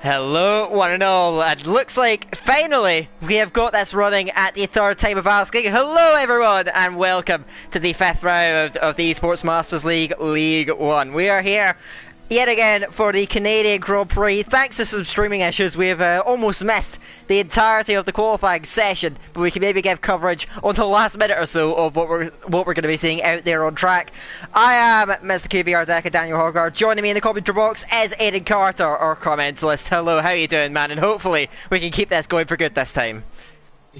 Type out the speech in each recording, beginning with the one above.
Hello, one and all. It looks like finally we have got this running at the third time of asking. Hello, everyone, and welcome to the fifth round of the Esports Masters League, League 1. We are here yet again for the Canadian Grand Prix. Thanks to some streaming issues, we've almost missed the entirety of the qualifying session, but we can maybe give coverage on the last minute or so of what we're going to be seeing out there on track. I am Mr. QVR Deca, Daniel Hogarth. Joining me in the commentary box is Aidan Carter, our commentalist. Hello, how you doing, man? And hopefully we can keep this going for good this time.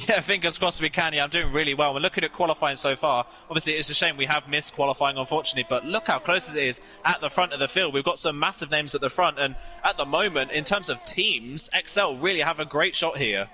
Yeah, fingers crossed we can. Yeah, I'm doing really well. We're looking at qualifying so far. Obviously, it's a shame we have missed qualifying, unfortunately, but look how close it is at the front of the field. We've got some massive names at the front, and at the moment, in terms of teams, Excel really have a great shot here.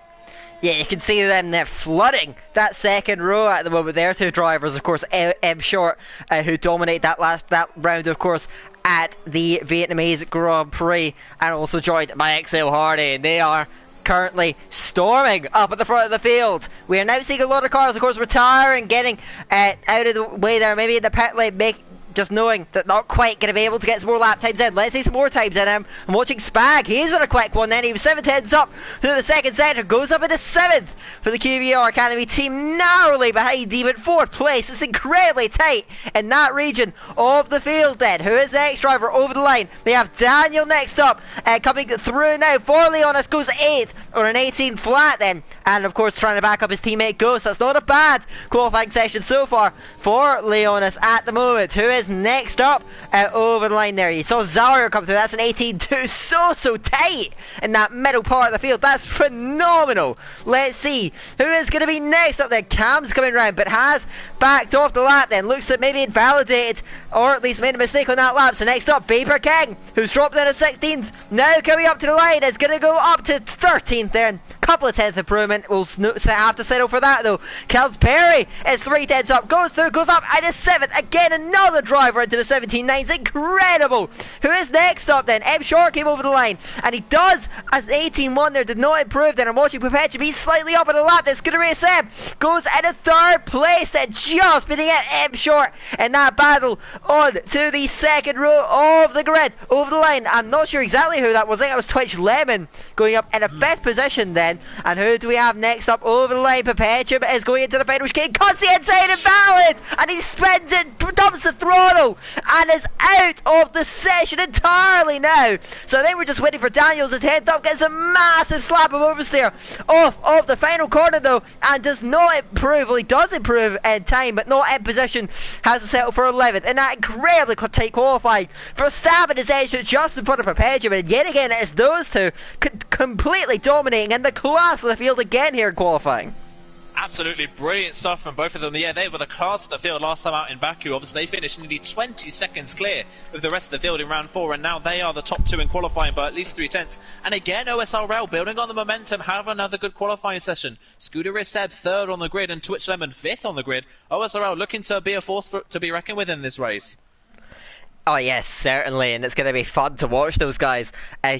Yeah, you can see them, they're flooding that second row at the moment. There are two drivers, of course, M Short, who dominate that round, of course, at the Vietnamese Grand Prix, and also joined by XL Hardy, and they are currently storming up at the front of the field. We are now seeing a lot of cars, of course, retiring, getting out of the way there, maybe in the pit lane, just knowing that not quite going to be able to get some more lap times in. Let's see some more times in him. I'm watching Spag. He's on a quick one then. He was 7/10s up to the second sector. Goes up into 7th for the QVR Academy team. Narrowly behind even 4th place. It's incredibly tight in that region of the field then. Who is the next driver over the line? We have Daniel next up. Coming through now for Leonis. Goes 8th on an 18 flat then. And of course trying to back up his teammate Ghost. That's not a bad qualifying session so far for Leonis at the moment. Who is next up over the line there? You saw Zario come through. That's an 18-2. So tight in that middle part of the field. That's phenomenal. Let's see who is going to be next up there. Cam's coming round, but has backed off the lap then. Looks like maybe invalidated, or at least made a mistake on that lap. So next up, Vapor King, who's dropped down to 16th. Now coming up to the line is going to go up to 13th then. Couple of 10th improvement. We'll have to settle for that though. Kels Perry is 3/10s up. Goes through, goes up, and is 7th. Again, another driver into the 17.9s. Incredible. Who is next up then? M Short came over the line, and he does, as 18-1 there, did not improve then. I'm watching Perpetuum. He's slightly up on the lap. That's going to race M. Goes in a 3rd place then, just beating out M Short in that battle on to the second row of the grid. Over the line. I'm not sure exactly who that was. I think it was Twitch Lemon going up in a 5th position then. And who do we have next up over the line? Perpetuum is going into the final chicane, cuts the inside invalid, and he spins it, dumps the throttle, and is out of the session entirely now. So I think we're just waiting for Daniels at 10th up, gets a massive slap of oversteer off of the final corner though, and does not improve. Well, he does improve in time, but not in position. Has to settle for 11th in that incredibly tight qualifying. For a stab at his edge just in front of Perpetuum, and yet again it is those two completely dominating in the class of the field again here in qualifying. Absolutely brilliant stuff from both of them. Yeah, they were the class of the field last time out in Baku. Obviously, they finished nearly 20 seconds clear of the rest of the field in round 4, and now they are the top 2 in qualifying by at least 3/10. And again, OSRL building on the momentum, have another good qualifying session. Scooter is Seb 3rd on the grid, and Twitch Lemon 5th on the grid. OSRL looking to be a force to be reckoned with in this race. Oh yes, certainly, and it's going to be fun to watch those guys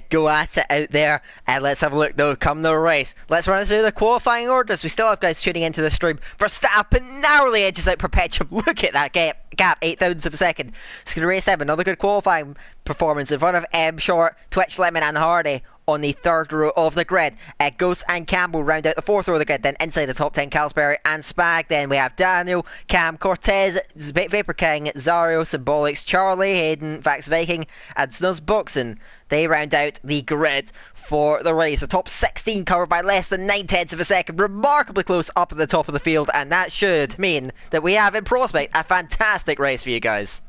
go at it out there. And let's have a look though, come the race. Let's run through the qualifying orders. We still have guys tuning into the stream. Verstappen narrowly edges out Perpetuum. Look at that gap, 8,000ths of a second. It's going to race 7, another good qualifying performance in front of M Short, Twitch Lemon and Hardy on the 3rd row of the grid. Ghost and Campbell round out the 4th row of the grid. Then inside the top 10, Calsbury and Spag. Then we have Daniel, Cam, Cortez, Vapor King, Zario, Symbolics, Charlie, Hayden, Vax Viking, and Snuzz Boxing. They round out the grid for the race. The top 16 covered by less than 9/10 of a second. Remarkably close up at the top of the field, and that should mean that we have in prospect a fantastic race for you guys.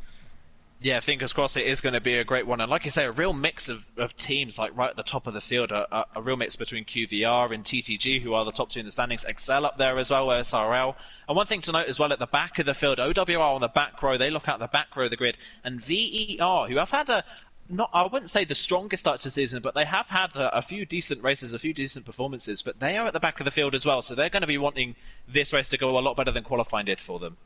Yeah, fingers crossed it is going to be a great one. And like you say, a real mix of teams like right at the top of the field. A real mix between QVR and TTG, who are the top 2 in the standings. Excel up there as well, SRL. And one thing to note as well, at the back of the field, OWR on the back row, they look out the back row of the grid. And VER, who have had I wouldn't say the strongest start to the season, but they have had a few decent races, a few decent performances. But they are at the back of the field as well, so they're going to be wanting this race to go a lot better than qualifying did for them.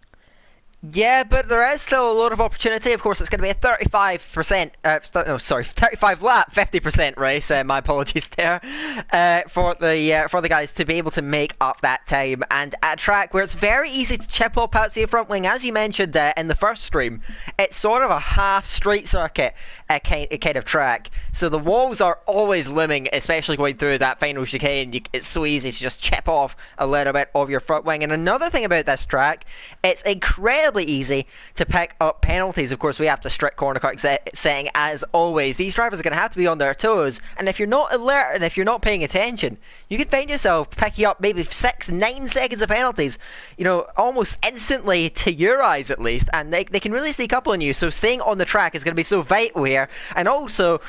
Yeah, but there is still a lot of opportunity. Of course, it's going to be a 35%, no, sorry, 35 lap, 50% race. My apologies there, for the guys to be able to make up that time, and at a track where it's very easy to chip up out to your front wing, as you mentioned in the first stream. It's sort of a half street circuit kind of track, so the walls are always looming, especially going through that final chicane. It's so easy to just chip off a little bit of your front wing. And another thing about this track, it's incredibly easy to pick up penalties. Of course, we have the strict corner cut setting as always. These drivers are going to have to be on their toes, and if you're not alert and if you're not paying attention, you can find yourself picking up maybe 6-9 seconds of penalties, you know, almost instantly, to your eyes at least, and they can really sneak up on you. So staying on the track is going to be so vital here. And also,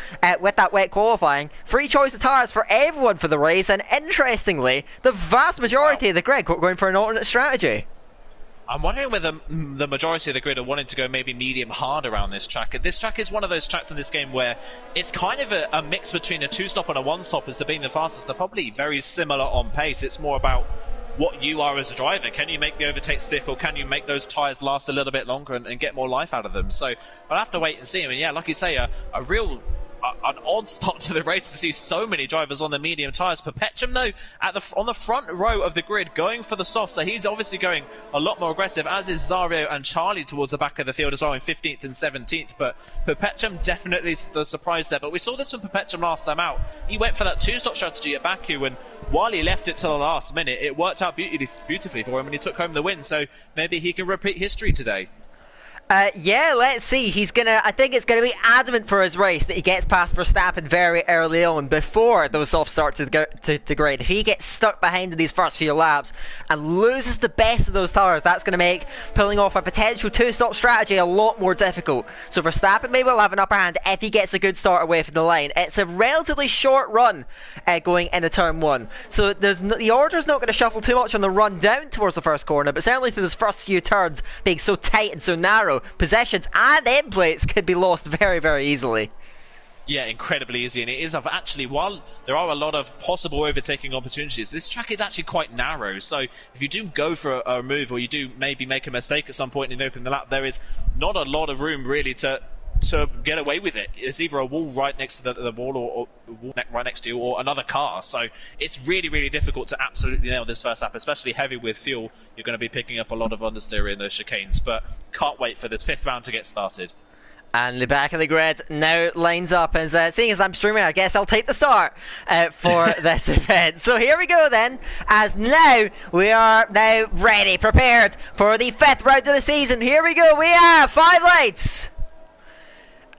with that wet qualifying, free choice of tyres for everyone for the race, and interestingly, the vast majority of the grid going for an alternate strategy. I'm wondering whether the majority of the grid are wanting to go maybe medium hard around this track. This track is one of those tracks in this game where it's kind of a mix between a two-stop and a one-stop as to being the fastest. They're probably very similar on pace. It's more about what you are as a driver. Can you make the overtake stick, or can you make those tyres last a little bit longer and get more life out of them? So I'll have to wait and see. I mean, yeah, like you say, an odd start to the race to see so many drivers on the medium tyres. Perpetuum, though, on the front row of the grid, going for the soft, so he's obviously going a lot more aggressive, as is Zario and Charlie towards the back of the field as well in 15th and 17th. But Perpetuum definitely the surprise there. But we saw this from Perpetuum last time out. He went for that two-stop strategy at Baku, and while he left it to the last minute, it worked out beautifully for him, and he took home the win. So maybe he can repeat history today. Yeah, let's see. I think it's gonna be adamant for his race that he gets past Verstappen very early on before those soft starts to grid. If he gets stuck behind in these first few laps and loses the best of those tires, that's gonna make pulling off a potential two-stop strategy a lot more difficult. So Verstappen maybe will have an upper hand if he gets a good start away from the line. It's a relatively short run going into turn one, so the order's not going to shuffle too much on the run down towards the first corner, but certainly through those first few turns being so tight and so narrow, possessions and end plates could be lost very, very easily. Yeah, incredibly easy, and it is actually, while there are a lot of possible overtaking opportunities, this track is actually quite narrow. So if you do go for a move, or you do maybe make a mistake at some point in opening the lap, there is not a lot of room really to get away with it. It's either a wall right next to the wall, or a wall right next to you, or another car. So it's really, really difficult to absolutely nail this first lap, especially heavy with fuel. You're going to be picking up a lot of understeer in those chicanes, but can't wait for this fifth round to get started. And the back of the grid now lines up, and seeing as I'm streaming, I guess I'll take the start for this event. So here we go then, as now we are now ready, prepared for the fifth round of the season. Here we go, we have 5 lights.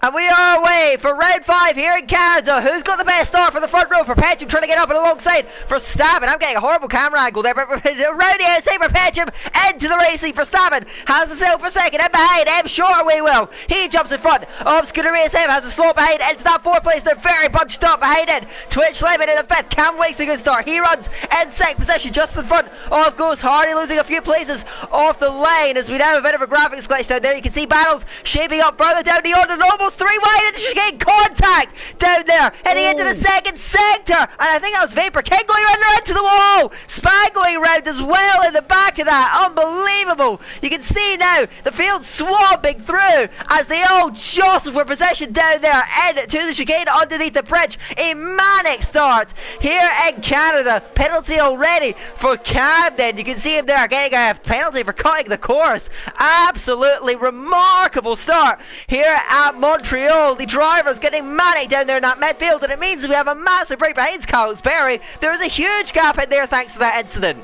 And we are away for round 5 here in Canada. Who's got the best start for the front row? Perpetuum trying to get up and alongside Verstappen. I'm getting a horrible camera angle there, but around the outside, Perpetuum into the racing. Verstappen has the sail for second, and behind him, sure we will. He jumps in front of Scooter Race M, has a slot behind into that 4th place. They're very bunched up behind it. Twitch Lemon in the 5th. Cam Wake's a good start. He runs in 2nd position, just in front of Ghost Hardy, losing a few places off the line as we now have a bit of a graphics glitch down there. You can see battles shaping up further down the order, almost 3 wide into chicane, contact down there, heading into the 2nd sector, and I think that was Vapor King going around into the wall. Spag going around as well in the back of that. Unbelievable. You can see now the field swamping through as they all jostle for possession down there and to the chicane underneath the bridge. A manic start here in Canada. Penalty already for Camden. You can see him there getting a penalty for cutting the course. Absolutely remarkable start here at Montreal. The drivers getting manic down there in that midfield, and it means we have a massive break behind Cowsbury. There is a huge gap in there thanks to that incident.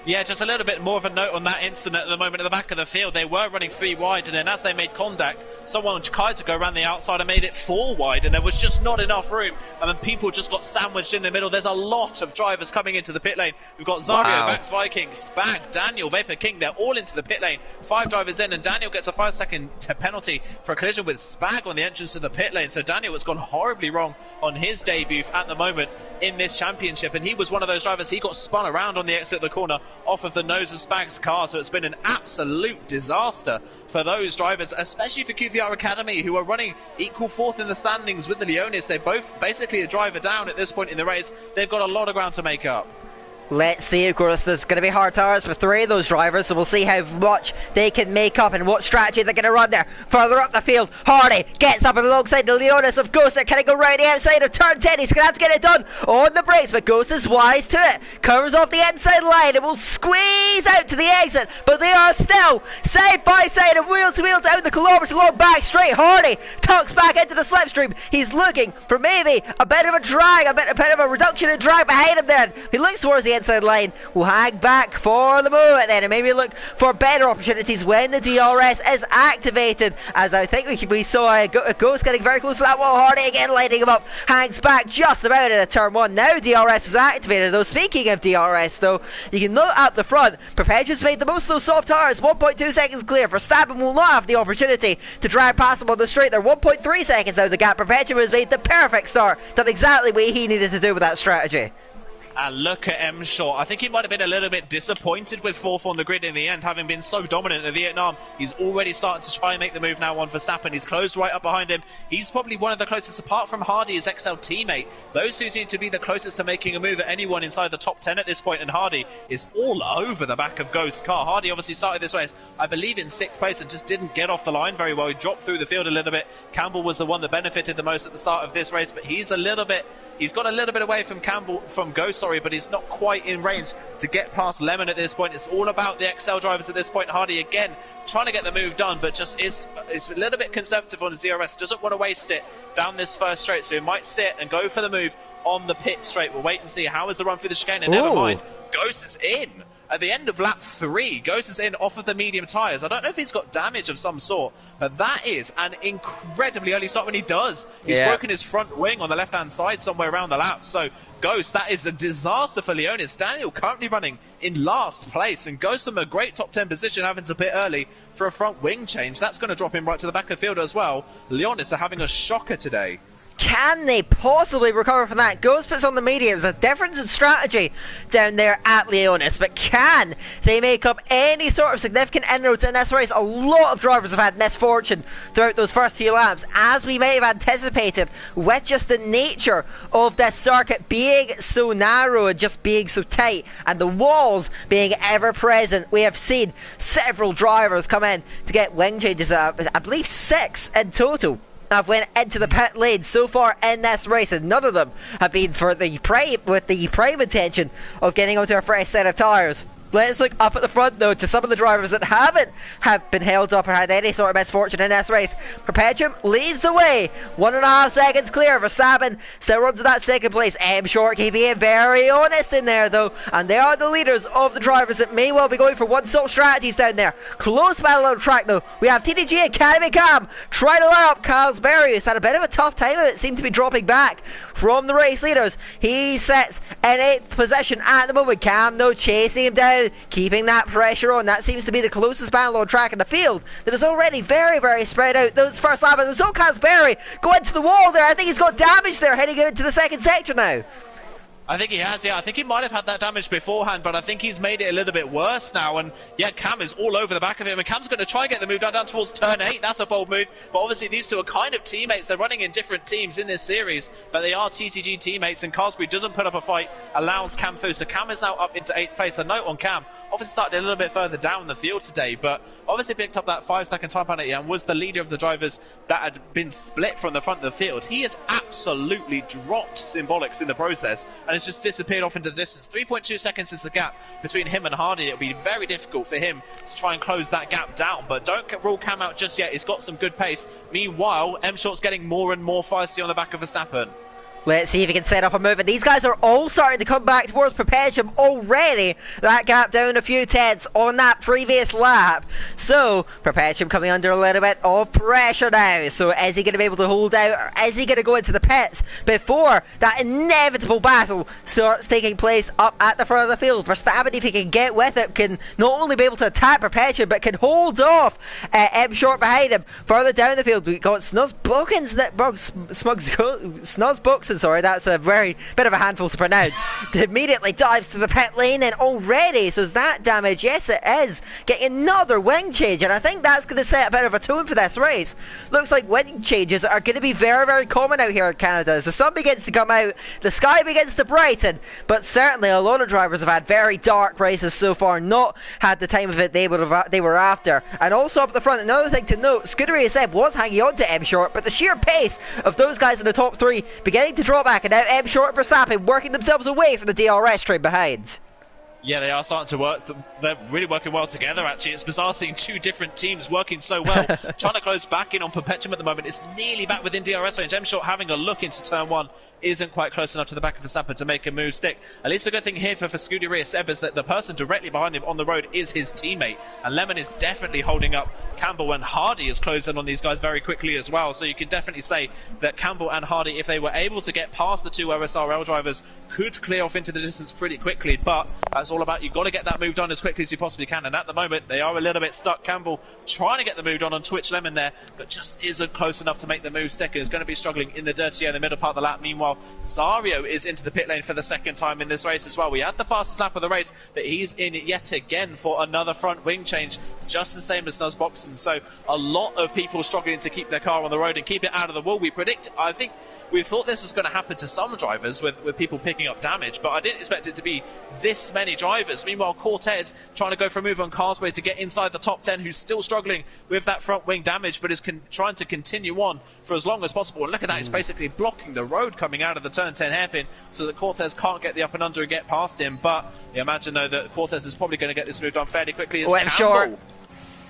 Yeah, just a little bit more of a note on that incident at the moment at the back of the field. They were running 3 wide, and then as they made contact, someone tried to go around the outside and made it 4 wide, and there was just not enough room, and then people just got sandwiched in the middle. There's a lot of drivers coming into the pit lane. We've got Zario, Vax Viking, Spag, Daniel, Vapor King. They're all into the pit lane. 5 drivers in, and Daniel gets a 5-second penalty for a collision with Spag on the entrance to the pit lane. So Daniel has gone horribly wrong on his debut at the moment in this championship, and he was one of those drivers. He got spun around on the exit of the corner off of the nose of Spag's car, so it's been an absolute disaster for those drivers, especially for QVR Academy, who are running equal 4th in the standings with the Leonis. They're both basically a driver down at this point in the race. They've got a lot of ground to make up. Let's see, of course, there's going to be hard tires for 3 of those drivers, so we'll see how much they can make up and what strategy they're going to run there. Further up the field, Hardy gets up alongside the Leonis of Ghost. Can he go right the outside of turn 10? He's going to have to get it done on the brakes, but Ghost is wise to it. Comes off the inside line and will squeeze out to the exit, but they are still side by side and wheel to wheel down the kilometre long back straight. Hardy tucks back into the slipstream. He's looking for maybe a bit of a drag, a bit of a reduction in drag behind him then. He looks towards the inside line, will hang back for the moment then and maybe look for better opportunities when the DRS is activated, as I think we saw a Ghost getting very close to that wall. Hardy again lighting him up, hangs back just about in a turn 1. Now DRS is activated though. Speaking of DRS though, you can look up the front. Perpetuum's made the most of those soft tires, 1.2 seconds clear. Verstappen will not have the opportunity to drive past him on the straight. They're 1.3 seconds out of the gap. Perpetuum has made the perfect start, done exactly what he needed to do with that strategy. And look at M Short. I think he might have been a little bit disappointed with 4th on the grid in the end, having been so dominant in Vietnam. He's already starting to try and make the move now on Verstappen. He's closed right up behind him. He's probably one of the closest, apart from Hardy, his XL teammate. Those two seem to be the closest to making a move at anyone inside the top 10 at this point, and Hardy is all over the back of Ghost's car. Hardy obviously started this race, I believe, in 6th place and just didn't get off the line very well. He dropped through the field a little bit. Campbell was the one that benefited the most at the start of this race, but he's got a little bit away from Ghost, but he's not quite in range to get past Lemon at this point. It's all about the XL drivers at this point. Hardy again trying to get the move done, but just is a little bit conservative on his DRS. Doesn't want to waste it down this first straight, so he might sit and go for the move on the pit straight. We'll wait and see. How is the run through the chicane? And never mind, Ghost is in. At the end of lap 3, Ghost is in off of the medium tyres. I don't know if he's got damage of some sort, but that is an incredibly early start when he does. He's broken his front wing on the left-hand side somewhere around the lap. So, Ghost, that is a disaster for Leonis. Daniel currently running in last place, and Ghost from a great top 10 position, having to pit early for a front wing change. That's going to drop him right to the back of the field as well. Leonis are having a shocker today. Can they possibly recover from that? Ghost puts on the mediums, a difference in strategy down there at Leonis, but can they make up any sort of significant inroads in this race? A lot of drivers have had misfortune throughout those first few laps, as we may have anticipated, with just the nature of this circuit being so narrow and just being so tight, and the walls being ever present. We have seen several drivers come in to get wing changes, I believe 6 in total have went into the pit lane so far in this race, and none of them have been for the prime intention of getting onto a fresh set of tyres. Let's look up at the front though to some of the drivers that haven't been held up or had any sort of misfortune in this race. Perpetuum leads the way, 1.5 seconds clear. Verstappen still runs in that 2nd place. M Short keeping very honest in there though, and they are the leaders of the drivers that may well be going for one-stop strategies down there. Close battle on track though. We have TTG Academy Cam trying to line up Carlsberry, who's had a bit of a tough time of it, seemed to be dropping back from the race leaders. He sits in 8th position at the moment. Cam though chasing him down, keeping that pressure on. That seems to be the closest battle on track in the field that is already very, very spread out. Those first lap, and there's no Carlsberry going to the wall there. I think he's got damage there heading into the 2nd sector now. I think he has, yeah. I think he might have had that damage beforehand, but I think he's made it a little bit worse now. And yeah, Cam is all over the back of him, and Cam's going to try and get the move down towards turn 8. That's a bold move. But obviously, these two are kind of teammates. They're running in different teams in this series, but they are TTG teammates. And Carlsberry doesn't put up a fight, allows Cam through. So Cam is now up into 8th place. A note on Cam. Obviously started a little bit further down the field today, but obviously picked up that 5-second time penalty and was the leader of the drivers that had been split from the front of the field. He has absolutely dropped Symbolics in the process and has just disappeared off into the distance. 3.2 seconds is the gap between him and Hardy. It'll be very difficult for him to try and close that gap down, but don't rule Cam out just yet. He's got some good pace. Meanwhile, M Short's getting more and more feisty on the back of Verstappen. Let's see if he can set up a move. And these guys are all starting to come back towards Perpetuum already. That gap down a few tenths on that previous lap. So, Perpetuum coming under a little bit of pressure now. So, is he going to be able to hold out, or is he going to go into the pits before that inevitable battle starts taking place up at the front of the field? Verstappen, if he can get with it, can not only be able to attack Perpetuum, but can hold off M Short behind him. Further down the field, we've got Snuzbuckins, Snugsbucks Johnson, sorry, that's a very bit of a handful to pronounce, immediately dives to the pit lane, and already, so is that damage? Yes, it is. Getting another wing change, and I think that's going to set a bit of a tone for this race. Looks like wing changes are going to be very, very common out here in Canada. As the sun begins to come out, the sky begins to brighten, but certainly a lot of drivers have had very dark races so far, not had the time of it they were after. And also up the front, another thing to note, Scuderia Seb was hanging on to M Short, but the sheer pace of those guys in the top three beginning to draw back, and now M Short and Verstappen working themselves away from the DRS train behind. Yeah, they are starting to work. They're really working well together, actually. It's bizarre seeing two different teams working so well. Trying to close back in on Perpetuum at the moment. It's nearly back within DRS range. M-Short having a look into turn one isn't quite close enough to the back of Verstappen to make a move stick. At least the good thing here for Scuderia Seb is that the person directly behind him on the road is his teammate. And Lemon is definitely holding up Campbell, and Hardy is closing on these guys very quickly as well. So you can definitely say that Campbell and Hardy, if they were able to get past the two OSRL drivers, could clear off into the distance pretty quickly. But that's all about, you've got to get that move done as quickly as you possibly can. And at the moment, they are a little bit stuck. Campbell trying to get the move done on Twitch Lemon there, but just isn't close enough to make the move stick, and is going to be struggling in the dirty air in the middle part of the lap. Meanwhile, Zario is into the pit lane for the second time in this race as well. We had the fastest lap of the race, but he's in it yet again for another front wing change, just the same as Nuzboxen. So a lot of people struggling to keep their car on the road and keep it out of the wall. I think we thought this was going to happen to some drivers with people picking up damage, but I didn't expect it to be this many drivers. Meanwhile, Cortez trying to go for a move on Carsway to get inside the top 10, who's still struggling with that front wing damage, but is trying to continue on for as long as possible. And look at that, he's basically blocking the road coming out of the turn 10 hairpin so that Cortez can't get the up and under and get past him. But you imagine, though, that Cortez is probably going to get this move done fairly quickly. As I'm sure.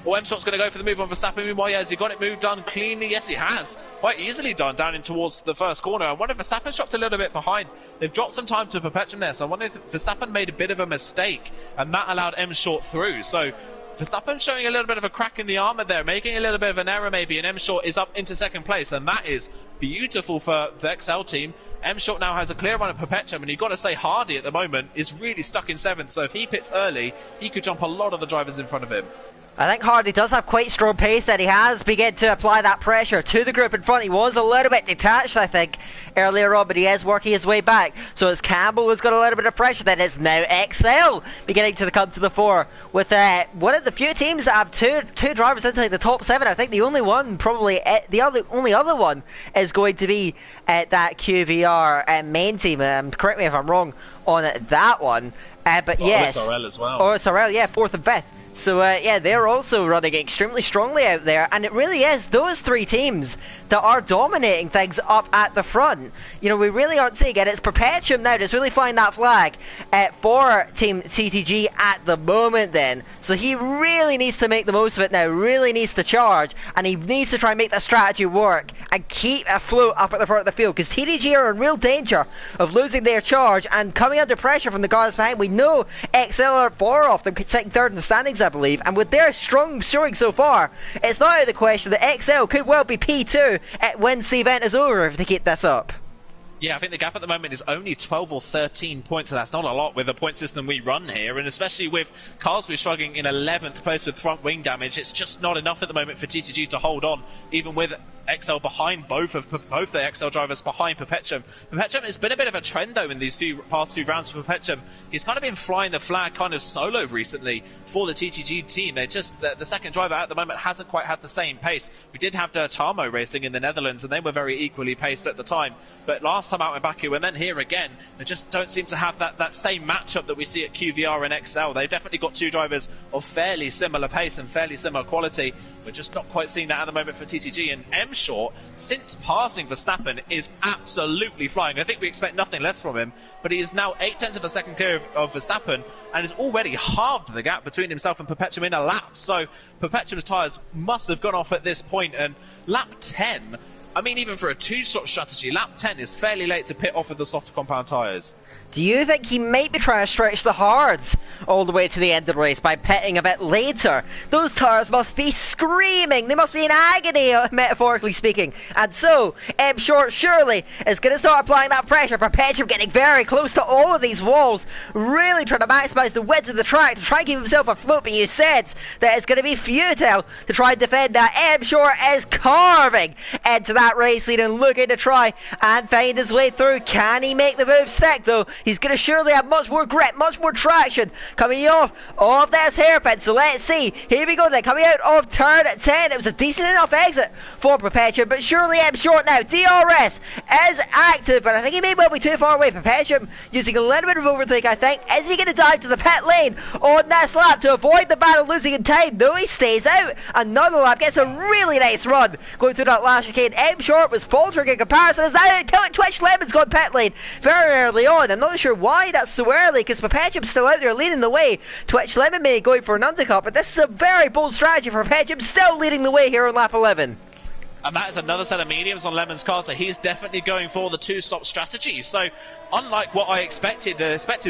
Well, M-Shot's going to go for the move on Verstappen. Meanwhile, has he got it moved done cleanly? Yes, he has. Quite easily done down in towards the first corner. I wonder if Verstappen's dropped a little bit behind. They've dropped some time to Perpetuum there, so I wonder if Verstappen made a bit of a mistake, and that allowed M-Short through. So Verstappen showing a little bit of a crack in the armour there, making a little bit of an error maybe, and M-Short is up into second place, and that is beautiful for the XL team. M-Short now has a clear run at Perpetuum, and you've got to say Hardy at the moment is really stuck in seventh, so if he pits early, he could jump a lot of the drivers in front of him. I think Hardy does have quite strong pace, that he has begun to apply that pressure to the group in front. He was a little bit detached, I think, earlier on, but he is working his way back. So as Campbell has got a little bit of pressure, then it's now XL beginning to come to the fore with one of the few teams that have two drivers inside the top 7. I think the only one, probably only other one, is going to be that QVR main team. Correct me if I'm wrong on that one, but yes, OSRL as well. OSRL, yeah, 4th and 5th. So yeah, they're also running extremely strongly out there, and it really is those three teams that are dominating things up at the front. You know, we really aren't seeing it. It's Perpetuum now that's really flying that flag for Team TTG at the moment then. So he really needs to make the most of it now, really needs to charge, and he needs to try and make that strategy work and keep afloat up at the front of the field, because TTG are in real danger of losing their charge and coming under pressure from the guys behind. We know XL are far off, they're second, third in the standings, I believe, and with their strong showing so far, it's not out of the question that XL could well be P2 once the event is over if they keep this up. Yeah, I think the gap at the moment is only 12 or 13 points, so that's not a lot with the point system we run here, and especially with Carsby struggling in 11th place with front wing damage, it's just not enough at the moment for TTG to hold on, even with XL behind both the XL drivers behind Perpetuum. Perpetuum has been a bit of a trend though in these past few rounds for Perpetuum. He's kind of been flying the flag kind of solo recently for the TTG team. They're just the second driver at the moment hasn't quite had the same pace. We did have Tamo racing in the Netherlands, and they were very equally paced at the time, but last time out in Baku and then here again, they just don't seem to have that same matchup that we see at QVR and XL. They've definitely got two drivers of fairly similar pace and fairly similar quality. We're just not quite seeing that at the moment for TTG, and M-Short, since passing Verstappen, is absolutely flying. I think we expect nothing less from him, but he is now 0.8 of a second clear of Verstappen, and has already halved the gap between himself and Perpetuum in a lap. So Perpetuum's tyres must have gone off at this point, and lap 10, I mean, even for a two-stop strategy, lap 10 is fairly late to pit off with the soft compound tyres. Do you think he might be trying to stretch the hards all the way to the end of the race by pitting a bit later? Those tires must be screaming. They must be in agony, metaphorically speaking. And so, M Short surely is going to start applying that pressure. Perpetuum getting very close to all of these walls, really trying to maximise the width of the track to try and keep himself afloat. But you said that it's going to be futile to try and defend that. M Short is carving into that race lead and looking to try and find his way through. Can he make the move stick though? He's going to surely have much more grip, much more traction coming off of this hairpin. So let's see. Here we go then. Coming out of turn 10. It was a decent enough exit for Perpetuum, but surely M Short now. DRS is active, but I think he may well be too far away. Perpetuum using a little bit of overtake, I think. Is he going to dive to the pit lane on this lap to avoid the battle, losing in time? No, he stays out. Another lap, gets a really nice run going through that last chicane. M Short was faltering in comparison. Is now Twitch Lemon's gone pit lane very early on. I'm not sure why that's so early, because Perpetuum's still out there leading the way. Twitch Lemon may going for an undercut, but this is a very bold strategy for Perpetuum, still leading the way here on lap 11. And that is another set of mediums on Lemon's car, so he's definitely going for the two-stop strategy. So, unlike what I expected,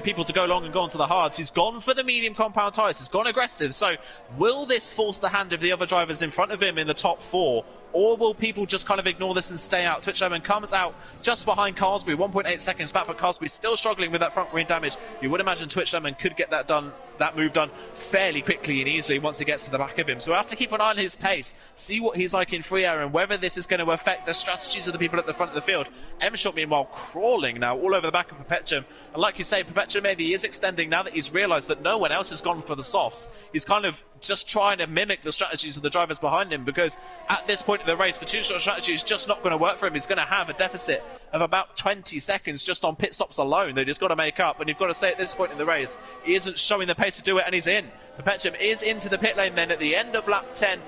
people to go long and go onto the hards, he's gone for the medium compound tyres, he's gone aggressive. So, will this force the hand of the other drivers in front of him in the top four? Or will people just kind of ignore this and stay out? Twitch Lemon comes out just behind Carsby, 1.8 seconds back, but Carsby's still struggling with that front wing damage. You would imagine Twitch Lemon could get that move done fairly quickly and easily once he gets to the back of him. So we'll have to keep an eye on his pace, see what he's like in free air, and whether this is going to affect the strategies of the people at the front of the field. M-Shot, meanwhile, crawling now all over the back of Perpetuum. And like you say, Perpetuum maybe is extending now that he's realised that no one else has gone for the softs. He's kind of just trying to mimic the strategies of the drivers behind him, because at this point of the race, the two-shot strategy is just not going to work for him. He's going to have a deficit of about 20 seconds just on pit stops alone that he's got to make up. And you've got to say at this point in the race, he isn't showing the pace to do it, and he's in. Perpetuum is into the pit lane then at the end of lap 10.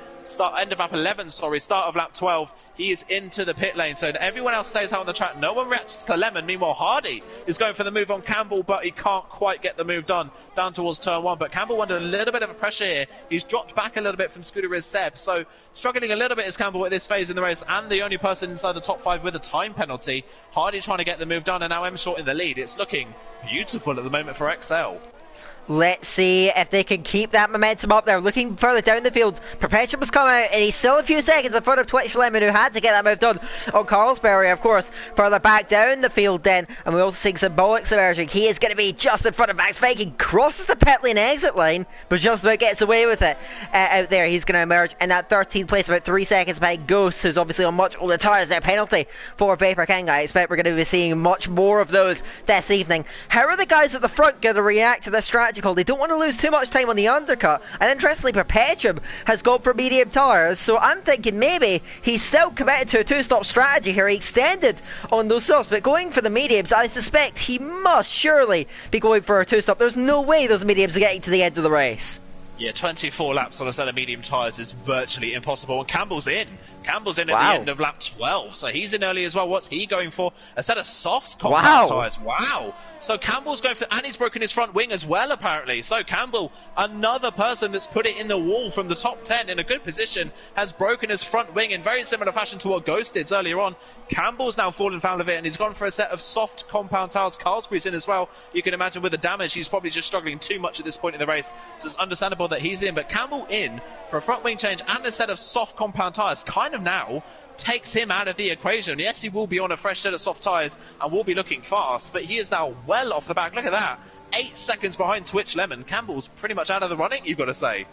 End of lap 11, sorry, start of lap 12. He is into the pit lane, so everyone else stays out on the track. No one reacts to Lemon. Meanwhile, Hardy is going for the move on Campbell, but he can't quite get the move done down towards turn 1. But Campbell under a little bit of a pressure here. He's dropped back a little bit from Scooter Riz Seb, so struggling a little bit is Campbell at this phase in the race, and the only person inside the top 5 with a time penalty. Hardy trying to get the move done, and now M Short in the lead. It's looking beautiful at the moment for XL. Let's see if they can keep that momentum up. They're looking further down the field. Perpetuum has come out, and he's still a few seconds in front of Twitch Lemon, who had to get that move done on Carlsberry, of course. Further back down the field then, and we're also seeing Symbolics emerging. He is going to be just in front of Max Viking. Crosses the pit lane exit line, but just about gets away with it out there. He's going to emerge in that 13th place, about 3 seconds behind Ghost, who's obviously on much older tyres. Their penalty for Vapor King. I expect we're going to be seeing much more of those this evening. How are the guys at the front going to react to this strategy call? They don't want to lose too much time on the undercut, and interestingly Perpetuum has gone for medium tyres, so I'm thinking maybe he's still committed to a two-stop strategy here. He extended on those softs, but going for the mediums, I suspect he must surely be going for a two-stop. There's no way those mediums are getting to the end of the race. Yeah, 24 laps on a set of medium tyres is virtually impossible, and Campbell's in. Campbell's in at Wow. the end of lap 12, so he's in early as well. What's he going for? A set of softs compound tyres. Wow. So Campbell's going for, and he's broken his front wing as well, apparently. So Campbell, another person that's put it in the wall from the top 10 in a good position, has broken his front wing in very similar fashion to what Ghost did earlier on. Campbell's now fallen foul of it, and he's gone for a set of soft compound tyres. Carlsbury's in as well. You can imagine with the damage, he's probably just struggling too much at this point in the race. So it's understandable that he's in, but Campbell in for a front wing change and a set of soft compound tyres kind of now takes him out of the equation. Yes, he will be on a fresh set of soft tyres and will be looking fast, but he is now well off the back. Look at that. 8 seconds behind Twitch Lemon. Campbell's pretty much out of the running, you've got to say.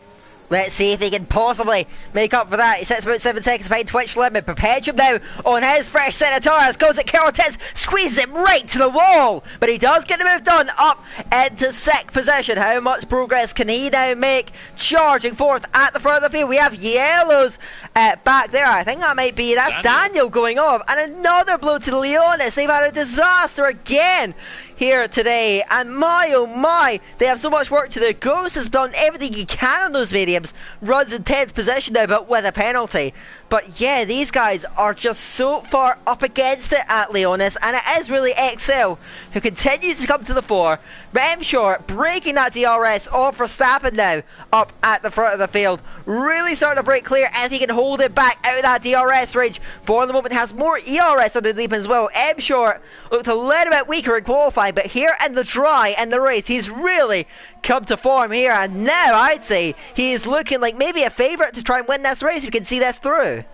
Let's see if he can possibly make up for that. He sits about 7 seconds behind Twitch Lemon. Perpetuum now on his fresh set of tyres. Goes at Cortez, squeezes him right to the wall. But he does get the move done up into 6th position. How much progress can he now make? Charging forth at the front of the field. We have yellows back there. I think that might be, that's Daniel going off. And another blow to Leonis. They've had a disaster again here today, and my oh my, they have so much work to do. Ghost has done everything he can on those mediums, runs in 10th position now, but with a penalty. But yeah, these guys are just so far up against it at Leonis, and it is really XL who continues to come to the fore. M Short breaking that DRS off Verstappen now up at the front of the field, really starting to break clear, and if he can hold it back out of that DRS range for the moment, has more ERS underneath him as well. M Short looked a little bit weaker in qualifying, qualifying, but here in the dry in the race, he's really come to form here, and now I'd say he is looking like maybe a favourite to try and win this race if you can see this through.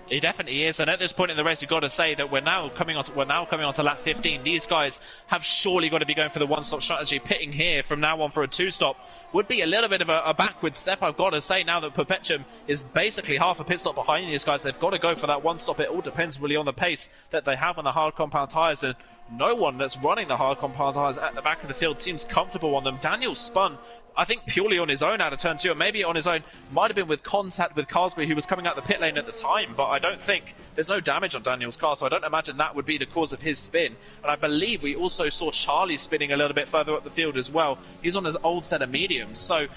He definitely is, and at this point in the race, you've got to say that we're now coming on to lap 15. These guys have surely got to be going for the one-stop strategy. Pitting here from now on for a two-stop would be a little bit of a backward step, I've got to say. Now that Perpetuum is basically half a pit stop behind these guys, they've got to go for that one-stop. It all depends really on the pace that they have on the hard compound tyres, and no one that's running the hard compound tyres at the back of the field seems comfortable on them. Daniel spun, I think, purely on his own out of turn 2, and maybe on his own might have been with contact with Carsby, who was coming out the pit lane at the time, but I don't think there's no damage on Daniel's car, so I don't imagine that would be the cause of his spin. And I believe we also saw Charlie spinning a little bit further up the field as well. He's on his old set of mediums, so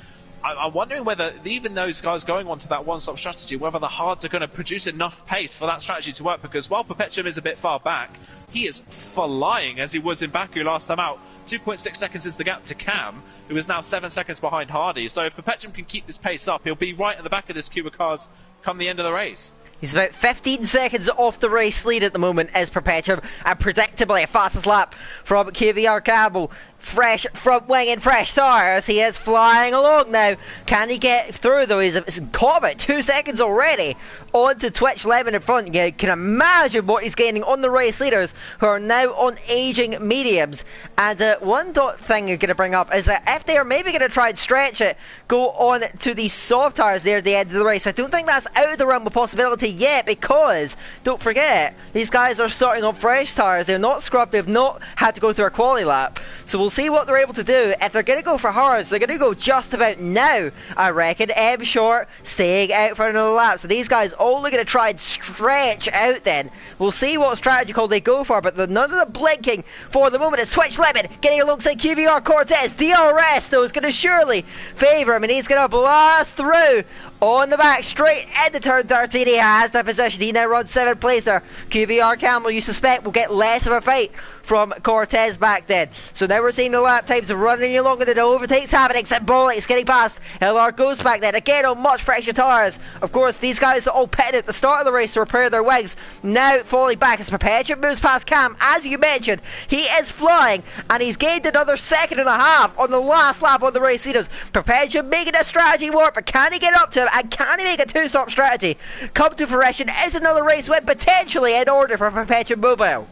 I'm wondering whether even those guys going on to that one-stop strategy, whether the hards are going to produce enough pace for that strategy to work, because while Perpetuum is a bit far back, he is flying as he was in Baku last time out. 2.6 seconds is the gap to Cam, who is now 7 seconds behind Hardy. So if Perpetuum can keep this pace up, he'll be right at the back of this queue of cars come the end of the race. He's about 15 seconds off the race lead at the moment as Perpetuum, and predictably a fastest lap from QVR Campbell. Fresh front wing and fresh tyres. He is flying along now. Can he get through though? He's caught about 2 seconds already onto Twitch Lemon in front. You can imagine what he's gaining on the race leaders, who are now on aging mediums. And one thing you're going to bring up is that if they are maybe going to try and stretch it, go on to the soft tyres there at the end of the race. I don't think that's out of the realm of possibility yet, because don't forget, these guys are starting on fresh tyres. They're not scrubbed. They've not had to go through a quali lap. So we'll see what they're able to do. If they're going to go for hards, they're going to go just about now, I reckon. M Short staying out for another lap. So these guys only going to try and stretch out then. We'll see what strategy call they go for, but none of the blinking for the moment. It's Twitch Lemon getting alongside QVR Cortez. DRS though is going to surely favour him, and he's going to blast through on the back straight into turn 13. He has the position. He now runs 7th place there. QVR Campbell, you suspect, will get less of a fight from Cortez back then. So now we're seeing the lap times running along, and the overtakes happening. Symbolics getting past LR goes back then again on much fresher tyres. Of course, these guys all pitted at the start of the race to repair their wings, now falling back as Perpetuum moves past Cam. As you mentioned, he is flying, and he's gained another 1.5 seconds on the last lap on the race leaders. Perpetuum making a strategy work, but can he get up to him, and can he make a two-stop strategy come to fruition? Is another race win potentially in order for Perpetuum Mobile?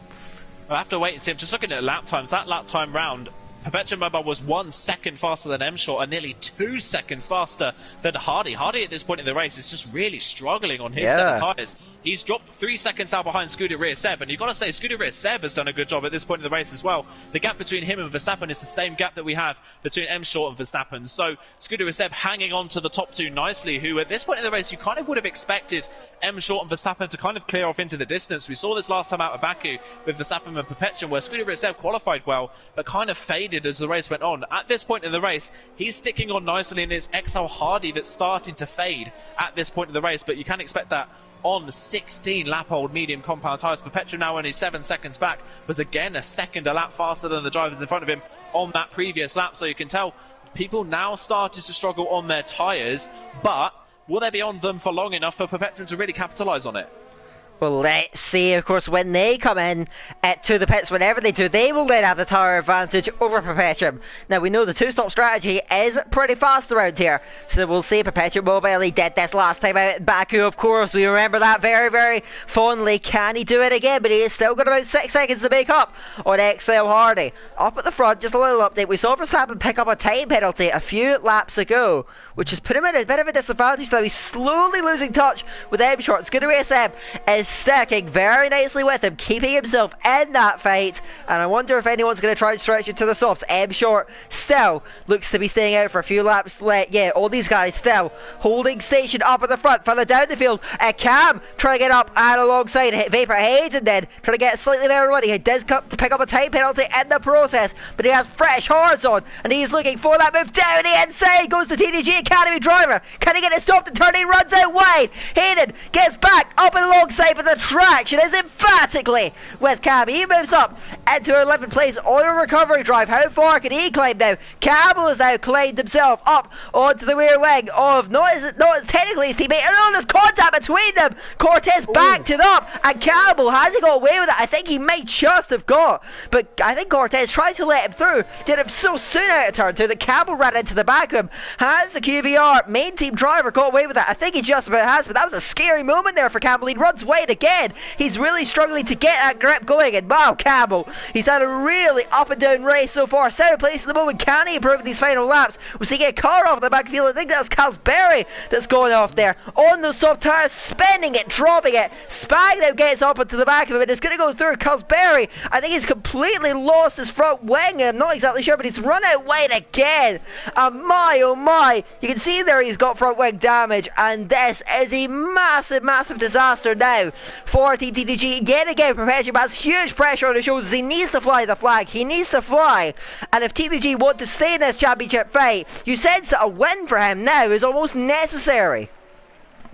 We'll have to wait and see. I'm just looking at lap times. That lap time round, Perpetuum Mobile was 1 second faster than M-Short and nearly 2 seconds faster than Hardy. Hardy at this point in the race is just really struggling on his set of tyres. He's dropped 3 seconds out behind Scooter Rear Seb, and you've got to say Scooter Rear Seb has done a good job at this point in the race as well. The gap between him and Verstappen is the same gap that we have between M-Short and Verstappen. So Scooter Rear Seb hanging on to the top two nicely, who at this point in the race you kind of would have expected M-Short and Verstappen to kind of clear off into the distance. We saw this last time out of Baku with Verstappen and Perpetuum, where Scooter Rear Seb qualified well, but kind of faded as the race went on. At this point in the race, he's sticking on nicely, and it's XL Hardy that's starting to fade at this point in the race, but you can expect that on 16 lap-old medium compound tyres. Perpetuum now only 7 seconds back, was again a second a lap faster than the drivers in front of him on that previous lap, so you can tell people now started to struggle on their tyres, but will they be on them for long enough for Perpetuum to really capitalise on it? Well, let's see. Of course, when they come in to the pits, whenever they do, they will then have the tyre advantage over Perpetuum. Now, we know the two-stop strategy is pretty fast around here, so we'll see. Perpetuum Mobile, he did this last time out in Baku, of course. We remember that very, very fondly. Can he do it again? But he has still got about 6 seconds to make up on XL Hardy. Up at the front, just a little update. We saw Verstappen pick up a time penalty a few laps ago, which has put him in a bit of a disadvantage now. He's slowly losing touch with M-Short. Scooter Race M is stacking very nicely with him, keeping himself in that fight, and I wonder if anyone's going to try and stretch it to the softs. M-Short still looks to be staying out for a few laps. Yeah, all these guys still holding station up at the front, further down the field. Cam trying to get up and alongside Vapor Hayden, then trying to get slightly better running. He does come to pick up a time penalty in the process, but he has fresh hards on, and he's looking for that move down the inside. Goes the TTG Academy driver. Can he get it stopped and turn? He runs out wide. Hayden gets back up and alongside but the traction is emphatically with Cam. He moves up into 11th place on a recovery drive. How far can he climb now? Campbell has now climbed himself up onto the rear wing of not technically his teammate. And there's contact between them. Cortez backed it up, and Campbell, has he got away with it? I think he might just have got, but I think Cortez tried to let him through. Did it so soon out of turn two that Campbell ran into the back of him. Has the QVR main team driver got away with it? I think he just about has, but that was a scary moment there for Campbell. He runs wide again. He's really struggling to get that grip going, and wow, Campbell, he's had a really up and down race so far. Second place at the moment. Can he improve in these final laps? We're seeing a car off the back field. I think that's Casberry that's going off there on the soft tires, spinning it, dropping it. Spag now gets up into the back of it. It's going to go through Casberry. I think he's completely lost his front wing. I'm not exactly sure, but he's run out wide again. And my oh my, you can see there he's got front wing damage, and this is a massive disaster now for TTG. Yet again, Perpetuum has huge pressure on his shoulders. He needs to fly the flag. He needs to fly. And if TTG want to stay in this championship fight, you sense that a win for him now is almost necessary.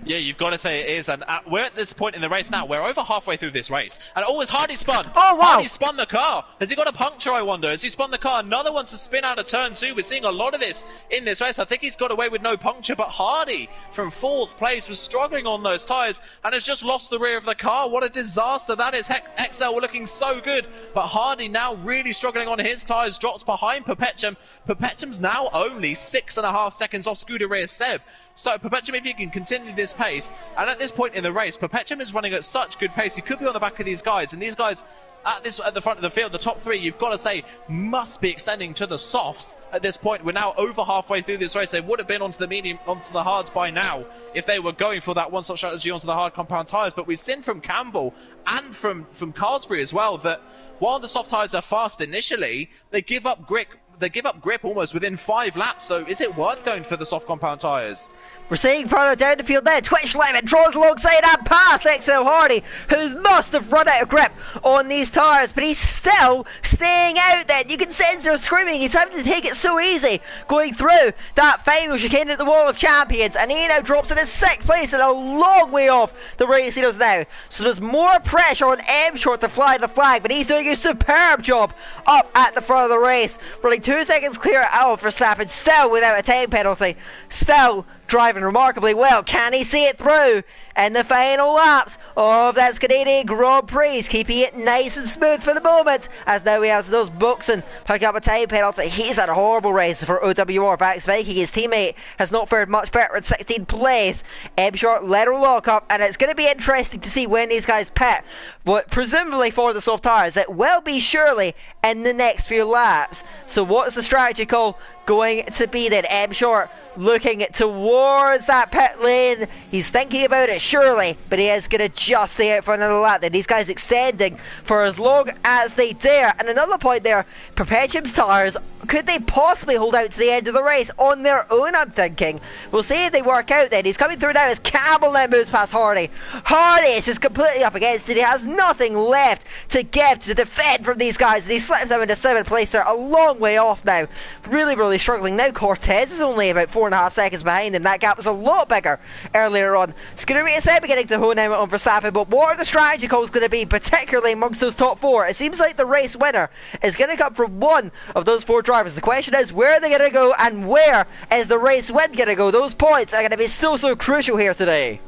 Yeah, you've got to say it is, and we're at this point in the race now. We're over halfway through this race, and it's Hardy spun. Oh wow! Hardy spun the car. Has he got a puncture? I wonder. Has he spun the car? Another one to spin out of turn two. We're seeing a lot of this in this race. I think he's got away with no puncture, but Hardy from 4th place was struggling on those tyres and has just lost the rear of the car. What a disaster that is! XL were looking so good, but Hardy now really struggling on his tyres. Drops behind Perpetuum. Perpetuum's now only 6.5 seconds off Scuderia Seb. So Perpetuum, if you can continue this pace, and at this point in the race, Perpetuum is running at such good pace, he could be on the back of these guys, and these guys at the front of the field, the top three, you've got to say, must be extending to the softs at this point. We're now over halfway through this race. They would have been onto the medium, onto the hards by now if they were going for that one-stop strategy onto the hard compound tyres. But we've seen from Campbell and from Carlsbury as well that while the soft tyres are fast initially, they give up grip. They give up grip almost within 5 laps, so is it worth going for the soft compound tyres? We're seeing further down the field there, Twitch Lemon draws alongside and past XL Hardy, who must have run out of grip on these tyres, but he's still staying out there. You can sense they're screaming, he's having to take it so easy, going through that final chicane at the Wall of Champions, and he now drops in his 6th place and a long way off the race he does now. So there's more pressure on M Short to fly the flag, but he's doing a superb job up at the front of the race, running 2 seconds clear out for Verstappen, still without a time penalty, still driving remarkably well. Can he see it through in the final laps of that Canadian Grand Prix? Keeping it nice and smooth for the moment, as now we have those Buxton pick up a time penalty. He's had a horrible race for OWR. Back spiking, his teammate has not fared much better in 16th place. M Short let her lock up, and it's going to be interesting to see when these guys pit, but presumably for the soft tyres. It will be surely in the next few laps. So what's the strategy call going to be then? M Short looking towards that pit lane. He's thinking about it surely, but he is going to just stay out for another lap. Then these guys extending for as long as they dare. And another point there, Perpetuum's tyres, could they possibly hold out to the end of the race on their own, I'm thinking? We'll see if they work out then. He's coming through now as Campbell now moves past Hardy. Hardy is just completely up against it. He has nothing left to give to defend from these guys, and he slips them into 7th place there, a long way off now. Really struggling now. Cortez is only about 4.5 seconds behind him. That gap was a lot bigger earlier on. Scuderia Seb beginning to hone in on Verstappen, but what are the strategy calls going to be, particularly amongst those top 4? It seems like the race winner is going to come from one of those 4 drivers. The question is, where are they going to go, and where is the race win going to go? Those points are going to be so crucial here today.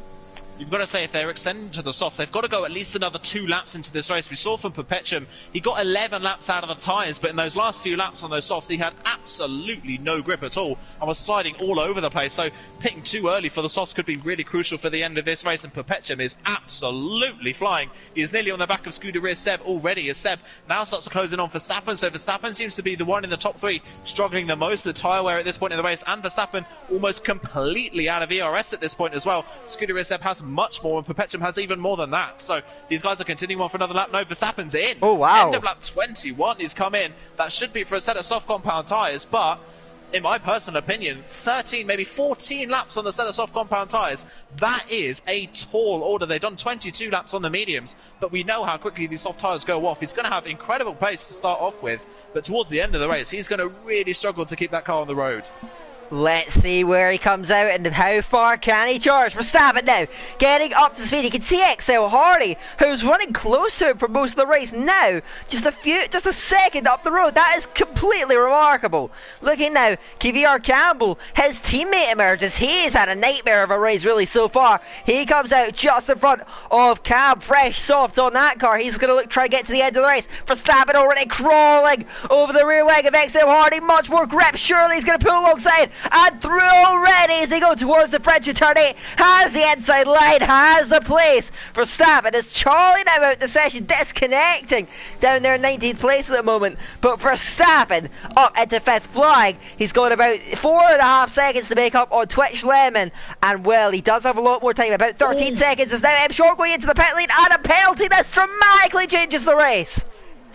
You've got to say, if they're extending to the softs, they've got to go at least another 2 laps into this race. We saw from Perpetuum, he got 11 laps out of the tyres, but in those last few laps on those softs, he had absolutely no grip at all and was sliding all over the place. So pitting too early for the softs could be really crucial for the end of this race, and Perpetuum is absolutely flying. He is nearly on the back of Scuderia Seb already, as Seb now starts to close in on Verstappen. So Verstappen seems to be the one in the top 3 struggling the most. The tyre wear at this point in the race, and Verstappen almost completely out of ERS at this point as well. Scuderia Seb has much more, and Perpetuum has even more than that. So these guys are continuing on for another lap. No, Verstappen's in. Oh wow. End of lap 21, he's come in. That should be for a set of soft compound tyres, but in my personal opinion, 13, maybe 14 laps on the set of soft compound tyres, that is a tall order. They've done 22 laps on the mediums, but we know how quickly these soft tyres go off. He's going to have incredible pace to start off with, but towards the end of the race, he's going to really struggle to keep that car on the road. Let's see where he comes out and how far can he charge. Verstappen now getting up to speed. You can see XL Hardy, who's running close to him for most of the race, now just a second up the road. That is completely remarkable. Looking now, KVR Campbell, his teammate emerges. He's had a nightmare of a race really so far. He comes out just in front of Cam, fresh soft on that car. He's going to try to get to the end of the race. Verstappen already crawling over the rear wing of XL Hardy. Much more grip. Surely he's going to pull alongside. And through already as they go towards the French of turn 8. Has the inside line, has the place. Verstappen is Charlie now out the session, disconnecting down there in 19th place at the moment. But Verstappen up into 5th flying. He's got about 4.5 seconds to make up on Twitch Lemon. And well, he does have a lot more time. About 13 seconds is now M Short going into the pit lane, and a penalty that dramatically changes the race.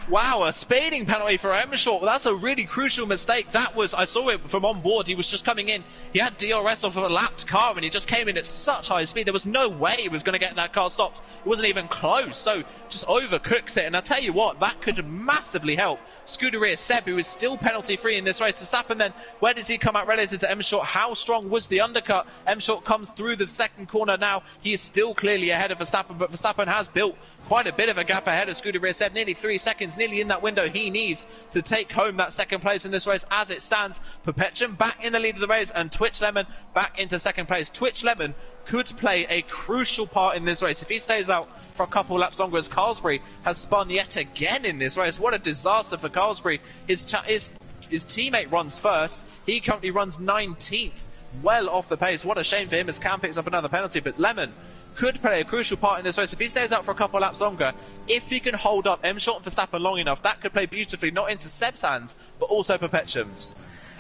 Wow, a speeding penalty for Emshort. That's a really crucial mistake. That was, I saw it from on board. He was just coming in. He had DRS off of a lapped car and he just came in at such high speed. There was no way he was going to get that car stopped. It wasn't even close. So just overcooks it. And I tell you what, that could massively help Scuderia Seb, who is still penalty free in this race. Verstappen then, where does he come out relative to Emshort? How strong was the undercut? Emshort comes through the second corner now. He is still clearly ahead of Verstappen, but Verstappen has built quite a bit of a gap ahead of Scuderia Seb, nearly 3 seconds, nearly in that window he needs to take home that second place in this race. As it stands, Perpetuum back in the lead of the race and Twitch Lemon back into second place. Twitch Lemon could play a crucial part in this race if he stays out for a couple laps longer, as Carlsbury has spun yet again in this race. What a disaster for Carlsbury. His teammate runs first. He currently runs 19th, well off the pace. What a shame for him as Cam picks up another penalty, but Lemon could play a crucial part in this race if he stays out for a couple of laps longer. If he can hold up M Short and Verstappen long enough, that could play beautifully, not into Seb's hands, but also Perpetuum's.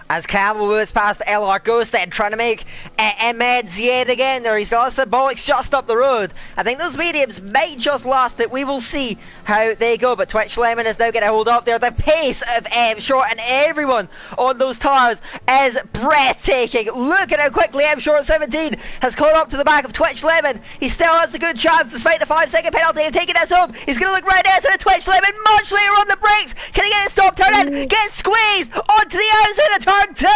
As Campbell moves past LR Ghost then, trying to make Meds yet again there. He's got Symbolics just up the road. I think those mediums might just last it. We will see how they go, but Twitch Lemon is now going to hold up there. The pace of M Short and everyone on those tires is breathtaking. Look at how quickly M Short 17 has caught up to the back of Twitch Lemon. He still has a good chance despite the 5-second penalty of taking this home. He's going to look right there to the Twitch Lemon much later on the brakes. Can he get it stopped? Turn in, get squeezed onto the outside of turn 2.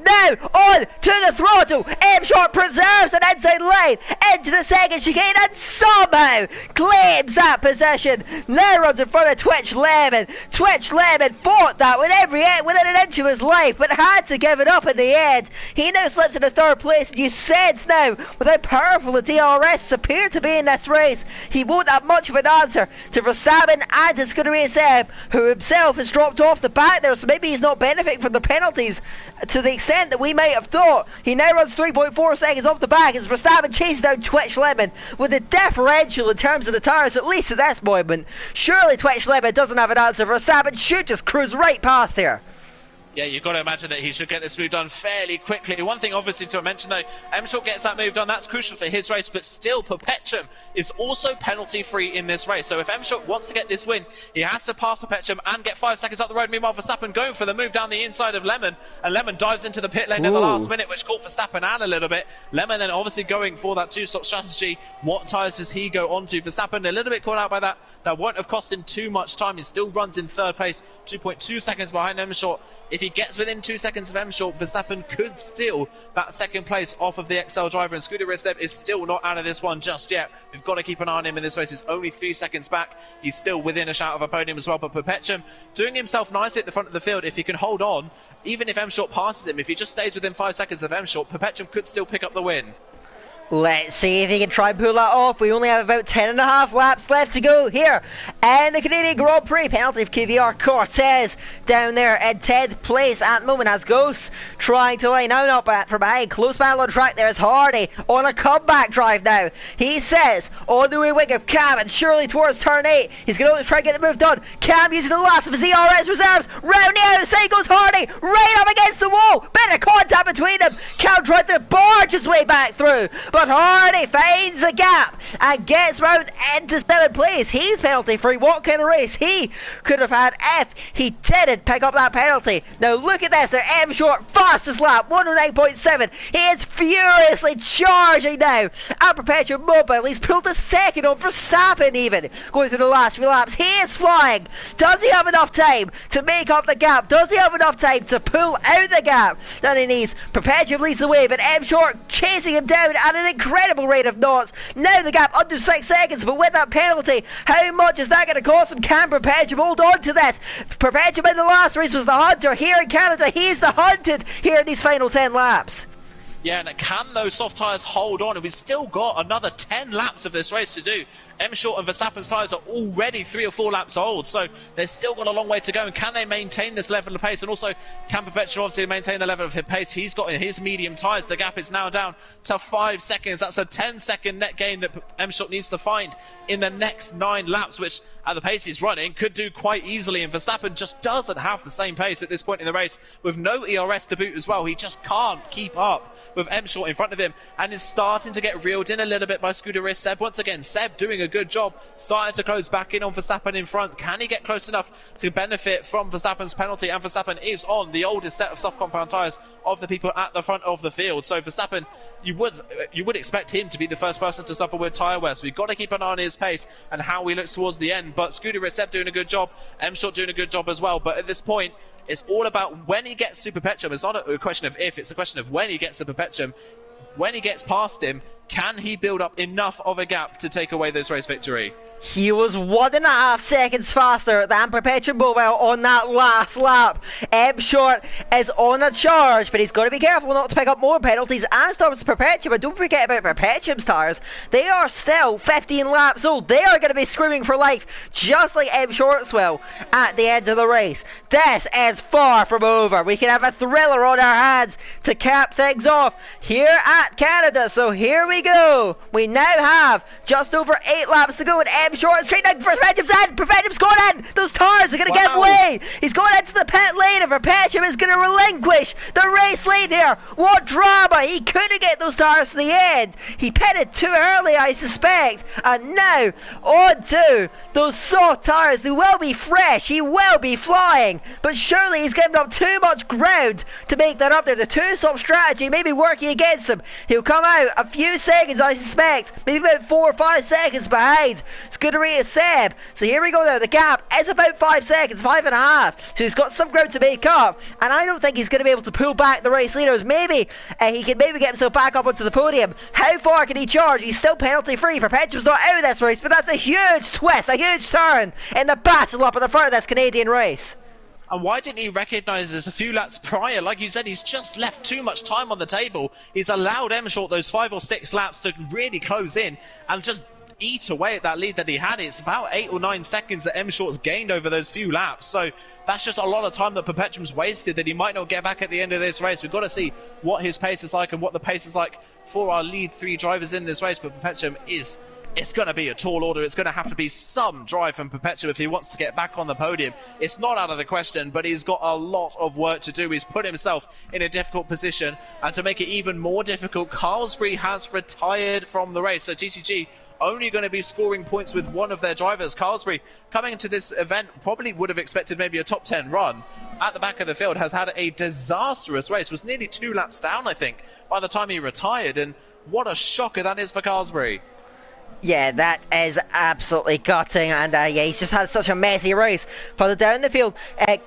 Now on to the throttle. M Short preserves an inside line into the second chicane and somehow claims that position. Now runs in front of Twitch Lemon. Twitch Lemon fought that within an inch of his life, but had to give it up in the end. He now slips into 3rd place, and you sense now with how powerful the DRS appear to be in this race, he won't have much of an answer to Verstappen and to Scuderia Seb, who himself has dropped off the back there, so maybe he's not benefiting from the penalties to the extent that we might have thought. He now runs 3.4 seconds off the back as Verstappen chases down Twitch Lemon with a differential in terms of the tyres, at least at this moment. Surely Twitch Lemon doesn't have an answer. Verstappen should just cruise right past here. Yeah, you've got to imagine that he should get this move done fairly quickly. One thing obviously to mention though, M Short gets that move done, that's crucial for his race, but still Perpetuum is also penalty free in this race. So if M Short wants to get this win, he has to pass Perpetuum and get 5 seconds up the road. Meanwhile, Verstappen going for the move down the inside of Lemon, and Lemon dives into the pit lane at the last minute, which caught Verstappen out a little bit. Lemon then obviously going for that 2-stop strategy. What tyres does he go on to? Verstappen a little bit caught out by that. That won't have cost him too much time. He still runs in 3rd place, 2.2 seconds behind M Short. If he gets within 2 seconds of M Short, Verstappen could steal that 2nd place off of the XL driver, and Scuderia Seb is still not out of this one just yet. We've got to keep an eye on him in this race. He's only 3 seconds back. He's still within a shout of a podium as well, but Perpetuum doing himself nicely at the front of the field. If he can hold on, even if M Short passes him, if he just stays within 5 seconds of M Short, Perpetuum could still pick up the win. Let's see if he can try and pull that off. We only have about 10.5 laps left to go here. And the Canadian Grand Prix, penalty of KVR Cortez down there in 10th place at the moment as Ghosts trying to line out from behind. Close battle on track there is Hardy on a comeback drive now. He says on the way wing of Cam and surely towards turn 8. He's going to try and get the move done. Cam using the last of his ERS reserves. Round the outside goes Hardy. Right up against the wall. Bit of contact between them. Cam tried to barge his way back through. But but Hardy finds a gap and gets round into 7th place. He's penalty free. What kind of race he could have had if he didn't pick up that penalty. Now look at this, they're M Short, fastest lap, 109.7. He is furiously charging now at Perpetual Mobile. He's pulled a second on Verstappen even, going through the last few laps. He is flying. Does he have enough time to make up the gap? Does he have enough time to pull out the gap that he needs? Perpetual leads the way, but M Short chasing him down at an incredible rate of knots. Now the gap under 6 seconds, but with that penalty, how much is that going to cost him? Can Perpetual hold on to this? Perpetual in the last race was the hunter. Here in Canada, he's the hunted here in these final 10 laps. Yeah, and can those soft tyres hold on? And we've still got another 10 laps of this race to do. M Short and Verstappen's tyres are already 3 or 4 laps old, so they've still got a long way to go. And can they maintain this level of pace? And also, can Perpetual obviously maintain the level of his pace he's got in his medium tyres? The gap is now down to 5 seconds. That's a 10-second net gain that M Short needs to find in the next 9 laps, which at the pace he's running could do quite easily. And Verstappen just doesn't have the same pace at this point in the race, with no ERS to boot as well. He just can't keep up with M Short in front of him, and is starting to get reeled in a little bit by Scuderia Seb. Once again, Seb doing a good job, starting to close back in on Verstappen in front. Can he get close enough to benefit from Verstappen's penalty? And Verstappen is on the oldest set of soft compound tyres of the people at the front of the field. So Verstappen, you would expect him to be the first person to suffer with tyre wear. So we've got to keep an eye on his pace and how he looks towards the end. But Scuderia Seb doing a good job, M Short doing a good job as well. But at this point, it's all about when he gets Super Petrum. It's not a question of if, it's a question of when he gets Super Petrum. When he gets past him, can he build up enough of a gap to take away this race victory? He was 1.5 seconds faster than Perpetual Mobile on that last lap. M Short is on a charge, but he's got to be careful not to pick up more penalties, as does Perpetual. But don't forget about Perpetuum's tyres. They are still 15 laps old. They are going to be screaming for life, just like M Short's will at the end of the race. This is far from over. We can have a thriller on our hands to cap things off here at Canada. So here we go. We now have just over 8 laps to go, and M Short is straight down. Perpetuum's in. Perpetuum's going in. Those tires are going to give way. He's going into the pit lane, and Perpetuum is going to relinquish the race lead here. What drama. He couldn't get those tires to the end. He pitted too early, I suspect. And now on to those soft tires. They will be fresh. He will be flying. But surely he's given up too much ground to make that up there. The two-stop strategy may be working against him. He'll come out a few seconds, I suspect. Maybe about 4 or 5 seconds behind Scuderia Seb. So here we go now. The gap is about 5 seconds, 5.5. So he's got some ground to make up, and I don't think he's going to be able to pull back the race leaders. Maybe he can get himself back up onto the podium. How far can he charge? He's still penalty free. Perpetuum's not out of this race, but that's a huge twist, a huge turn in the battle up at the front of this Canadian race. And why didn't he recognise this a few laps prior? Like you said, he's just left too much time on the table. He's allowed M Short those 5 or 6 laps to really close in and just eat away at that lead that he had. It's about 8 or 9 seconds that M Short's gained over those few laps. So that's just a lot of time that Perpetuum's wasted that he might not get back at the end of this race. We've got to see what his pace is like and what the pace is like for our lead 3 drivers in this race. But Perpetuum is... it's going to be a tall order. It's going to have to be some drive from Perpetuum if he wants to get back on the podium. It's not out of the question, but he's got a lot of work to do. He's put himself in a difficult position, and to make it even more difficult, Carlsberg has retired from the race. So TTG only going to be scoring points with one of their drivers. Carlsberg, coming into this event, probably would have expected maybe a top 10 run. At the back of the field, has had a disastrous race. Was nearly 2 laps down, I think, by the time he retired. And what a shocker that is for Carlsberg. Yeah, that is absolutely gutting, and yeah, he's just had such a messy race. Further down the field,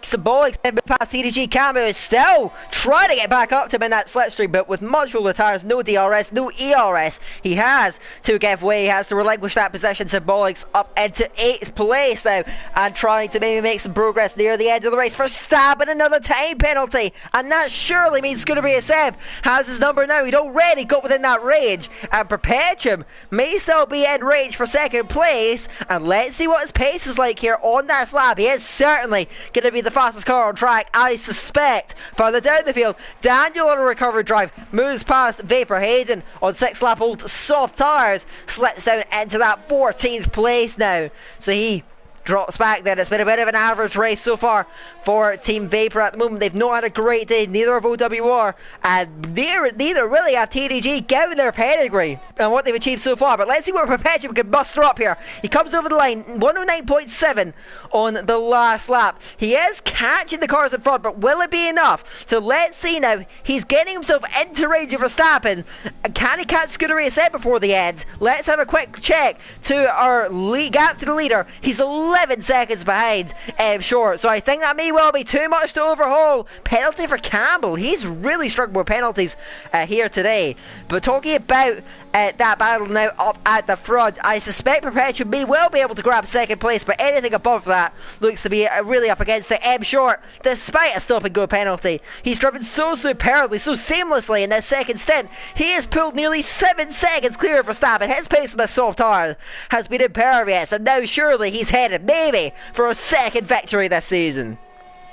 Symbolic past TTG Camu is still trying to get back up to him in that slipstream, but with much older tyres, no DRS, no ERS, he has to give way, he has to relinquish that position. Symbolic's up into 8th place now, and trying to maybe make some progress near the end of the race. Verstappen another time penalty, and that surely means Scuderia Seb has his number now. He'd already got within that range, and Perpetuum may still be in range for 2nd place, and let's see what his pace is like here on this lap. He is certainly going to be the fastest car on track, I suspect. Further down the field, Daniel on a recovery drive moves past Vapor Hayden on 6 lap old soft tyres, slips down into that 14th place now, so he drops back then. It's been a bit of an average race so far for Team Vapor at the moment. They've not had a great day, neither of OWR, and neither really have TTG given their pedigree and what they've achieved so far. But let's see what Perpetuum can muster up here. He comes over the line, 109.7 on the last lap. He is catching the cars in front, but will it be enough? So let's see now. He's getting himself into range of Verstappen. Can he catch Scooter Race before the end? Let's have a quick check to our gap to the leader. He's 11 seconds behind Short, so I think that may well be too much to overhaul. Penalty for Campbell. He's really struggling with penalties here today. But talking about that battle now up at the front, I suspect Perpetuum may well be able to grab second place, but anything above that looks to be really up against it. Short, despite a stop and go penalty, he's driven so superbly, so seamlessly in this second stint. He has pulled nearly 7 seconds clear of Verstappen. His pace on the soft tire has been impervious, and now surely he's headed maybe for a second victory this season.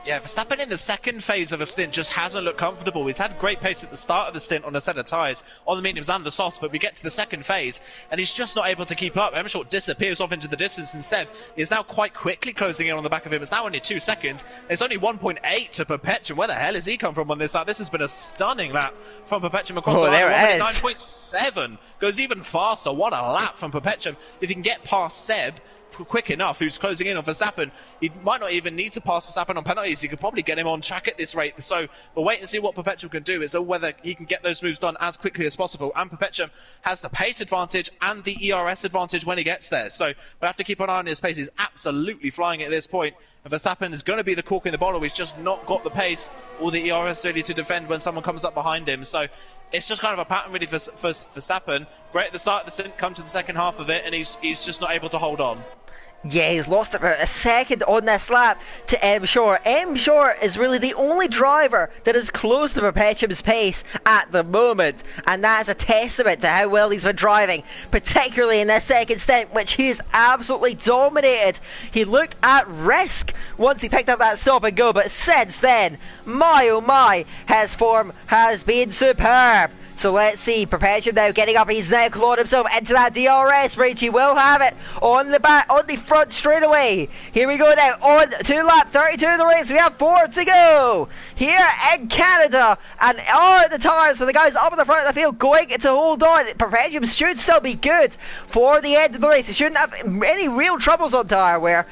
Yeah, Verstappen in the second phase of a stint just hasn't looked comfortable. He's had great pace at the start of the stint on a set of tyres, on the mediums and the softs, but we get to the second phase and he's just not able to keep up. Short disappears off into the distance, and Seb is now quite quickly closing in on the back of him. It's now only 2 seconds. It's only 1.8 to Perpetuum. Where the hell has he come from on this lap? This has been a stunning lap from Perpetuum across the line. There it is. 9.7 goes even faster. What a lap from Perpetuum. If he can get past Seb quick enough, who's closing in on Verstappen, he might not even need to pass Verstappen on penalties. He could probably get him on track at this rate. So we'll wait and see what Perpetuum can do, is whether he can get those moves done as quickly as possible. And Perpetuum has the pace advantage and the ERS advantage when he gets there. So we'll have to keep an eye on his pace. He's absolutely flying at this point. And Verstappen is going to be the cork in the bottle. He's just not got the pace or the ERS ready to defend when someone comes up behind him. So it's just kind of a pattern really for Verstappen. Great at the start of the stint, come to the second half of it, and he's just not able to hold on. Yeah, he's lost about a second on this lap to Short. Short is really the only driver that is close to Perpetuum's pace at the moment, and that is a testament to how well he's been driving, particularly in this second stint, which he's absolutely dominated. He looked at risk once he picked up that stop and go, but since then, my oh my, his form has been superb. So let's see, Perpetuum now getting up. He's now clawed himself into that DRS breach. He will have it on the back, on the front straight away. Here we go now, on to lap 32 of the race. We have 4 to go here in Canada. And are the tyres for the guys up in the front of the field going to hold on? Perpetuum should still be good for the end of the race. He shouldn't have any real troubles on tyre wear.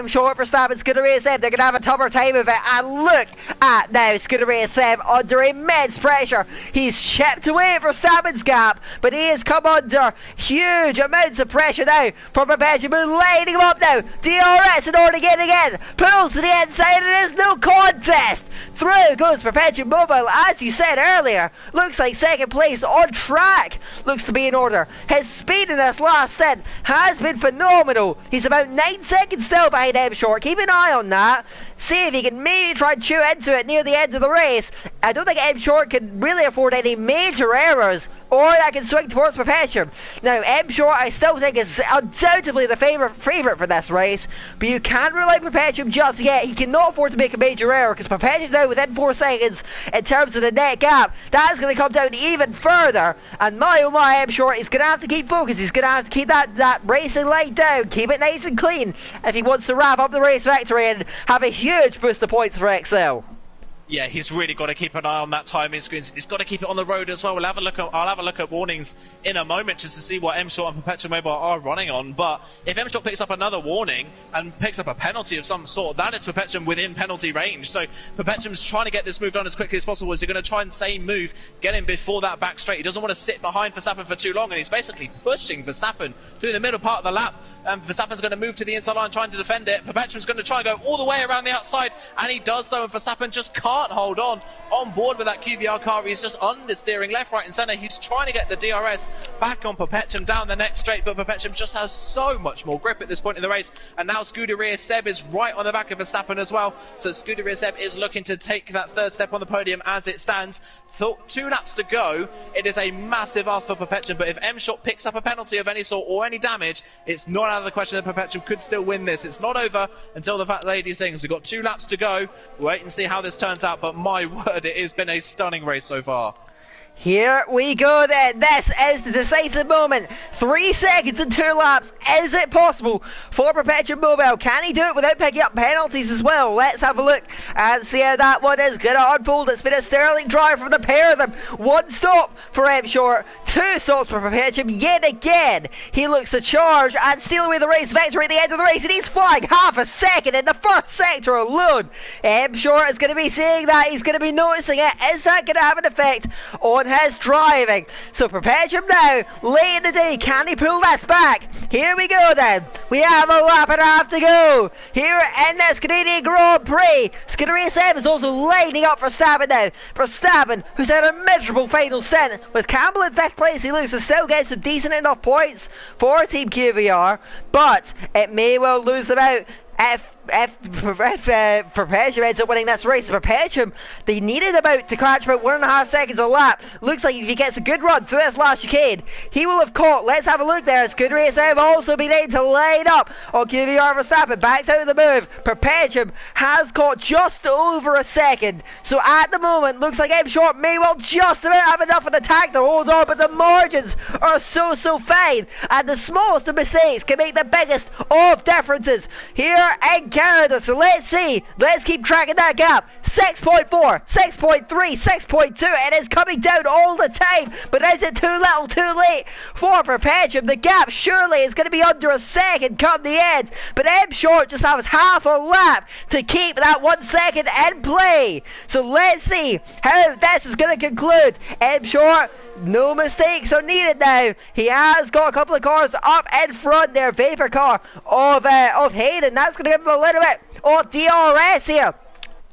Short Verstappen's going to race them. They're going to have a tougher time of it. And look at now, Scooter Race Sam under immense pressure. He's chipped away Verstappen's gap, but he has come under huge amounts of pressure now from Perpetuum, lining him up now. DRS in order to get again, pulls to the inside, and it is no contest. Through goes Perpetuum Mobile, as you said earlier. Looks like second place on track looks to be in order. His speed in this last stint has been phenomenal. He's about 9 seconds still behind Short. Keep an eye on that. See if he can maybe try and chew into it near the end of the race. I don't think Short can really afford any major errors, or that can swing towards Perpetuum. Now, Short I still think is undoubtedly the favourite for this race, but you can't rule out Perpetuum just yet. He cannot afford to make a major error, because Perpetuum now within 4 seconds in terms of the net gap. That's going to come down even further, and my oh my, Short is going to have to keep focused. He's going to have to keep that racing line down, keep it nice and clean if he wants to wrap up the race victory and have a huge boost of points for XL. Yeah, he's really got to keep an eye on that timing screens. He's got to keep it on the road as well. I'll have a look at warnings in a moment just to see what Short and Perpetuum Mobile are running on. But if Short picks up another warning and picks up a penalty of some sort, that is Perpetuum within penalty range. So Perpetuum's trying to get this move done as quickly as possible. Is he going to try and same move, get him before that back straight? He doesn't want to sit behind Verstappen for too long, and he's basically pushing Verstappen through the middle part of the lap. Verstappen's going to move to the inside line trying to defend it. Perpetuum's going to try and go all the way around the outside, and he does so, and Verstappen just can't hold on board with that QVR car. He's just understeering left, right and centre. He's trying to get the DRS back on Perpetuum down the next straight, but Perpetuum just has so much more grip at this point in the race. And now Scuderia Seb is right on the back of Verstappen as well. So Scuderia Seb is looking to take that third step on the podium as it stands. 2 laps to go. It is a massive ask for Perpetuum, but if Short picks up a penalty of any sort or any damage, it's not out of the question that Perpetuum could still win this. It's not over until the fat lady sings. We've got 2 laps to go. Wait and see how this turns out, but my word, it has been a stunning race so far. Here we go then. This is the decisive moment. 3 seconds and 2 laps. Is it possible for Perpetuum Mobile? Can he do it without picking up penalties as well? Let's have a look and see how that one is going to unfold. It's been a sterling drive from the pair of them. 1 stop for M Short, 2 stops for Perpetuum yet again. He looks to charge and steal away the race victory at the end of the race, and he's flying half a second in the first sector alone. M Short is going to be seeing that. He's going to be noticing it. Is that going to have an effect on his driving? So Perpetuum now, late in the day, can he pull this back? Here we go then. We have a lap and a half to go here in this Canadian Grand Prix. Skinner 7 is also lining up for Verstappen now. Verstappen, who's had a miserable final stint. With Campbell in 5th place, he looks to still get some decent enough points for Team QVR, but it may well lose them out. If Perpetuum ends up winning this race, Perpetuum, they needed about to catch about 1.5 seconds a lap. Looks like if he gets a good run through this last chicane, he will have caught. Let's have a look there. Good race have also been able to line up on QVR. Verstappen backs out of the move. Perpetuum has caught just over a second. So at the moment, looks like M Short may well just about have enough of an attack to hold on, but the margins are so fine, and the smallest of mistakes can make the biggest of differences here in Canada. So let's see, let's keep tracking that gap. 6.4, 6.3, 6.2. It is coming down all the time, but is it too little too late for Perpetuum? The gap surely is going to be under a second come the end, but M Short just has half a lap to keep that 1 second in play. So let's see how this is going to conclude. M Short, no mistakes are needed now. He has got a couple of cars up in front there. Vapor car of Hayden. That's going to give him a little bit of DRS here.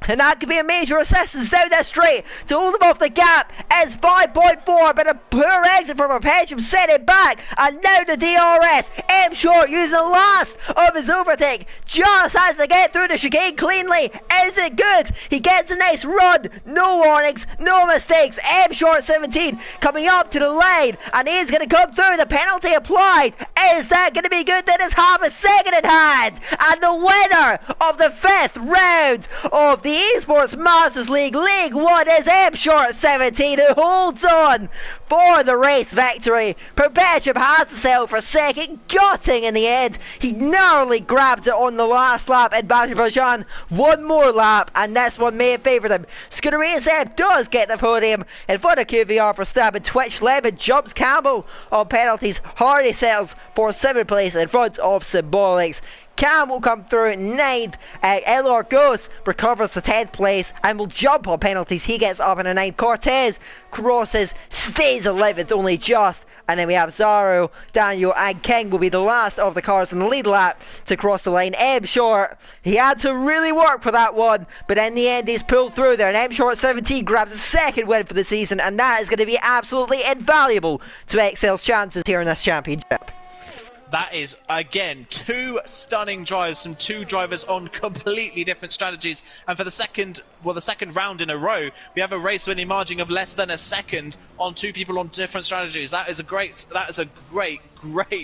And that could be a major assistance down that straight to hold him off. The gap is 5.4, but a poor exit from Perpetuum sent it back, and now the DRS. M Short using the last of his overtake, just has to get through the chicane cleanly. Is it good? He gets a nice run, no warnings, no mistakes. M Short 17 coming up to the line, and he's going to come through. The penalty applied. Is that going to be good? That is half a second in hand, and the winner of the 5th round of the Esports Masters League, League 1 is M Short 17, who holds on for the race victory. Perpetuum has to settle for second, gutting in the end. He narrowly grabbed it on the last lap in Azerbaijan. One more lap, and this one may have favoured him. Scooter ASM does get the podium in front of QVR for Verstappen. Twitch Lemon jumps Campbell on penalties. Hardy settles for 7th place in front of Symbolics. Cam will come through 9th. LR Ghost recovers to 10th place and will jump on penalties. He gets up in a 9th. Cortez crosses, stays 11th only just. And then we have Zaro, Daniel and King will be the last of the cars in the lead lap to cross the line. M Short, he had to really work for that one, but in the end he's pulled through there, and M Short 17 grabs a second win for the season, and that is going to be absolutely invaluable to Excel's chances here in this championship. That is, again, 2 stunning drives from 2 drivers on completely different strategies. And for the second round in a row, we have a race winning margin of less than a second on 2 people on different strategies. That is a great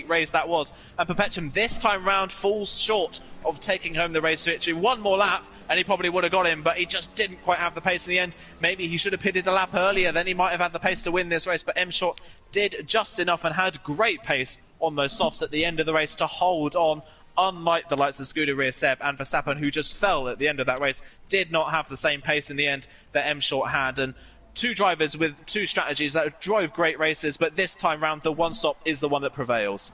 race that was. And Perpetuum this time round falls short of taking home the race victory. One more lap and he probably would have got him, but he just didn't quite have the pace in the end. Maybe he should have pitted the lap earlier, then he might have had the pace to win this race, but M Short did just enough and had great pace on those softs at the end of the race to hold on, unlike the likes of Scuderia Seb and Verstappen, who just fell at the end of that race, did not have the same pace in the end that M Short had. And 2 drivers with 2 strategies that drove great races, but this time round the one stop is the one that prevails.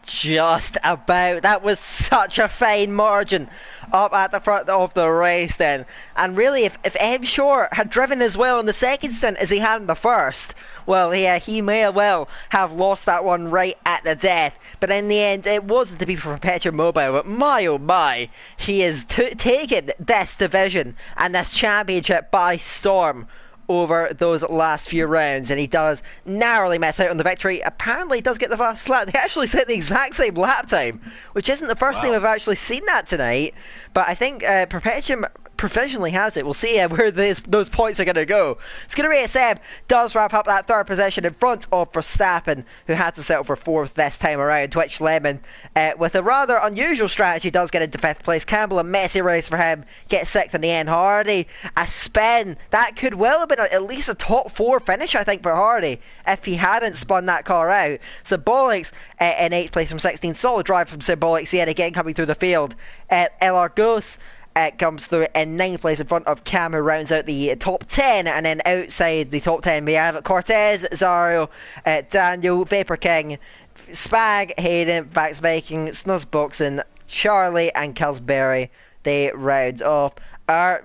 Just about. That was such a fine margin up at the front of the race then. And really, if M Short had driven as well in the second stint as he had in the first, well, yeah, he may well have lost that one right at the death. But in the end, it wasn't to be for Perpetuum Mobile. But my oh my, he has taken this division and this championship by storm over those last few rounds, and he does narrowly miss out on the victory. Apparently he does get the fast lap. They actually set the exact same lap time, which isn't the first time we've actually seen that tonight. But I think Perpetuum provisionally has it. We'll see where those points are going to go. Skinner Seb does wrap up that third position in front of Verstappen, who had to settle for fourth this time around. Twitch Lemon, with a rather unusual strategy, does get into fifth place. Campbell, a messy race for him, gets sixth in the end. Hardy, a spin. That could well have been at least a top 4 finish, I think, for Hardy, if he hadn't spun that car out. Symbolics in 8th place from 16. Solid drive from Symbolics yet again coming through the field. LR Ghost comes through in 9th place in front of Cam, who rounds out the top 10, and then outside the top 10 we have Cortez, Zario, Daniel, Vapor King, Spag, Hayden, Vax Viking, Snuzzboxing, Charlie and Kelsberry. They round off our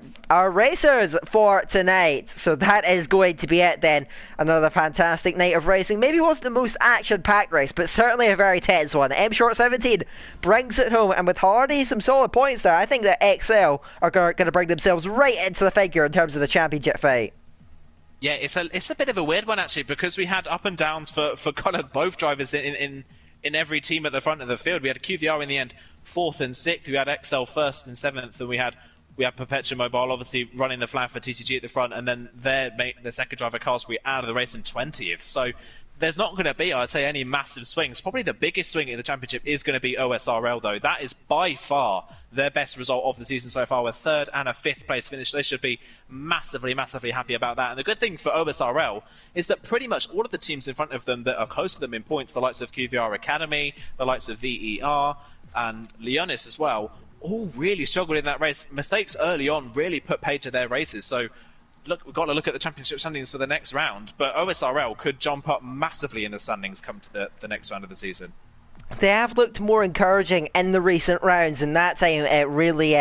racers for tonight. So that is going to be it then. Another fantastic night of racing. Maybe it wasn't the most action-packed race, but certainly a very tense one. M Short 17 brings it home, and with Hardy some solid points there, I think that XL are going to bring themselves right into the figure in terms of the championship fight. Yeah, it's a bit of a weird one actually, because we had up and downs for kind of both drivers in every team at the front of the field. We had QVR in the end 4th and 6th. We had XL 1st and 7th, and we had Perpetual Mobile obviously running the flag for TTG at the front, and then the second driver Carlos we out of the race in 20th. So there's not going to be, I'd say, any massive swings. Probably the biggest swing in the championship is going to be OSRL, though. That is by far their best result of the season so far, with 3rd and a 5th place finish. They should be massively, massively happy about that. And the good thing for OSRL is that pretty much all of the teams in front of them that are close to them in points, the likes of QVR Academy, the likes of VER, and Leonis as well, all really struggled in that race. Mistakes early on really put paid to their races. So look, we've got to look at the championship standings for the next round, but OSRL could jump up massively in the standings come to the next round of the season. They have looked more encouraging in the recent rounds, and that time it really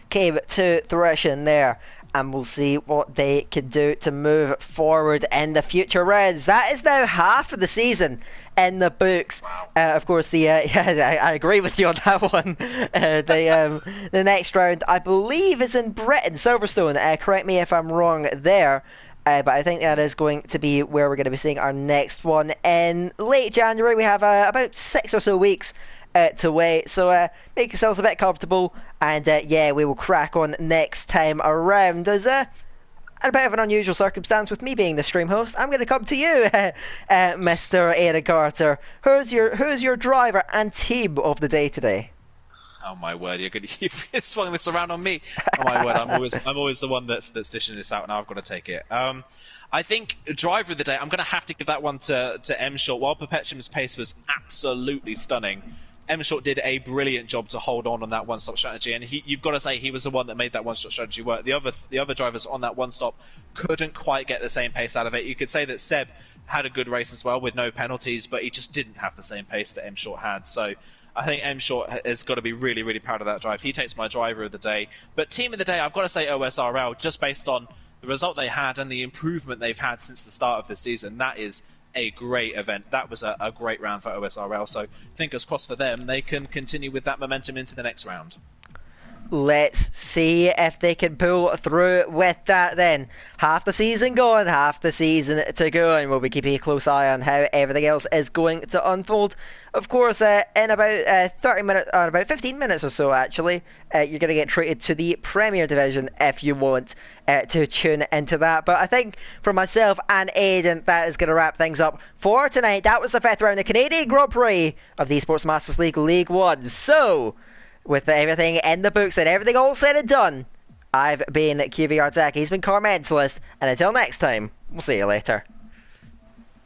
came to fruition there. And we'll see what they can do to move forward in the future rounds. That is now half of the season in the books. Wow. Of course, I agree with you on that one. The next round, I believe, is in Britain, Silverstone. Correct me if I'm wrong there. But I think that is going to be where we're going to be seeing our next one in late January. We have about 6 or so weeks to wait, so make yourselves a bit comfortable, and yeah, we will crack on next time around. As a bit of an unusual circumstance with me being the stream host, I'm going to come to you, Mr. Aidan Carter. Who's your driver and team of the day today? Oh my word! You've swung this around on me. Oh my word! I'm always the one that's dishing this out. Now I've got to take it. I think driver of the day, I'm going to have to give that one to M Short. While Perpetuum's pace was absolutely stunning, M Short did a brilliant job to hold on that one-stop strategy, and you've got to say he was the one that made that one-stop strategy work. The other drivers on that one-stop couldn't quite get the same pace out of it. You could say that Seb had a good race as well with no penalties, but he just didn't have the same pace that M Short had. So I think M Short has got to be really, really proud of that drive. He takes my driver of the day. But team of the day, I've got to say OSRL, just based on the result they had and the improvement they've had since the start of the season. That is a great event. That was a great round for OSRL. So fingers crossed for them. They can continue with that momentum into the next round. Let's see if they can pull through with that then. Half the season gone, half the season to go, and we'll be keeping a close eye on how everything else is going to unfold. Of course, in about 30 minutes, or about 15 minutes or so actually, you're going to get treated to the Premier Division if you want to tune into that. But I think for myself and Aidan, that is going to wrap things up for tonight. That was the 5th round, the Canadian Grand Prix of the Esports Masters League, League 1. So with everything in the books and everything all said and done, I've been QVR Tech, he's been Car Mentalist, and until next time, we'll see you later.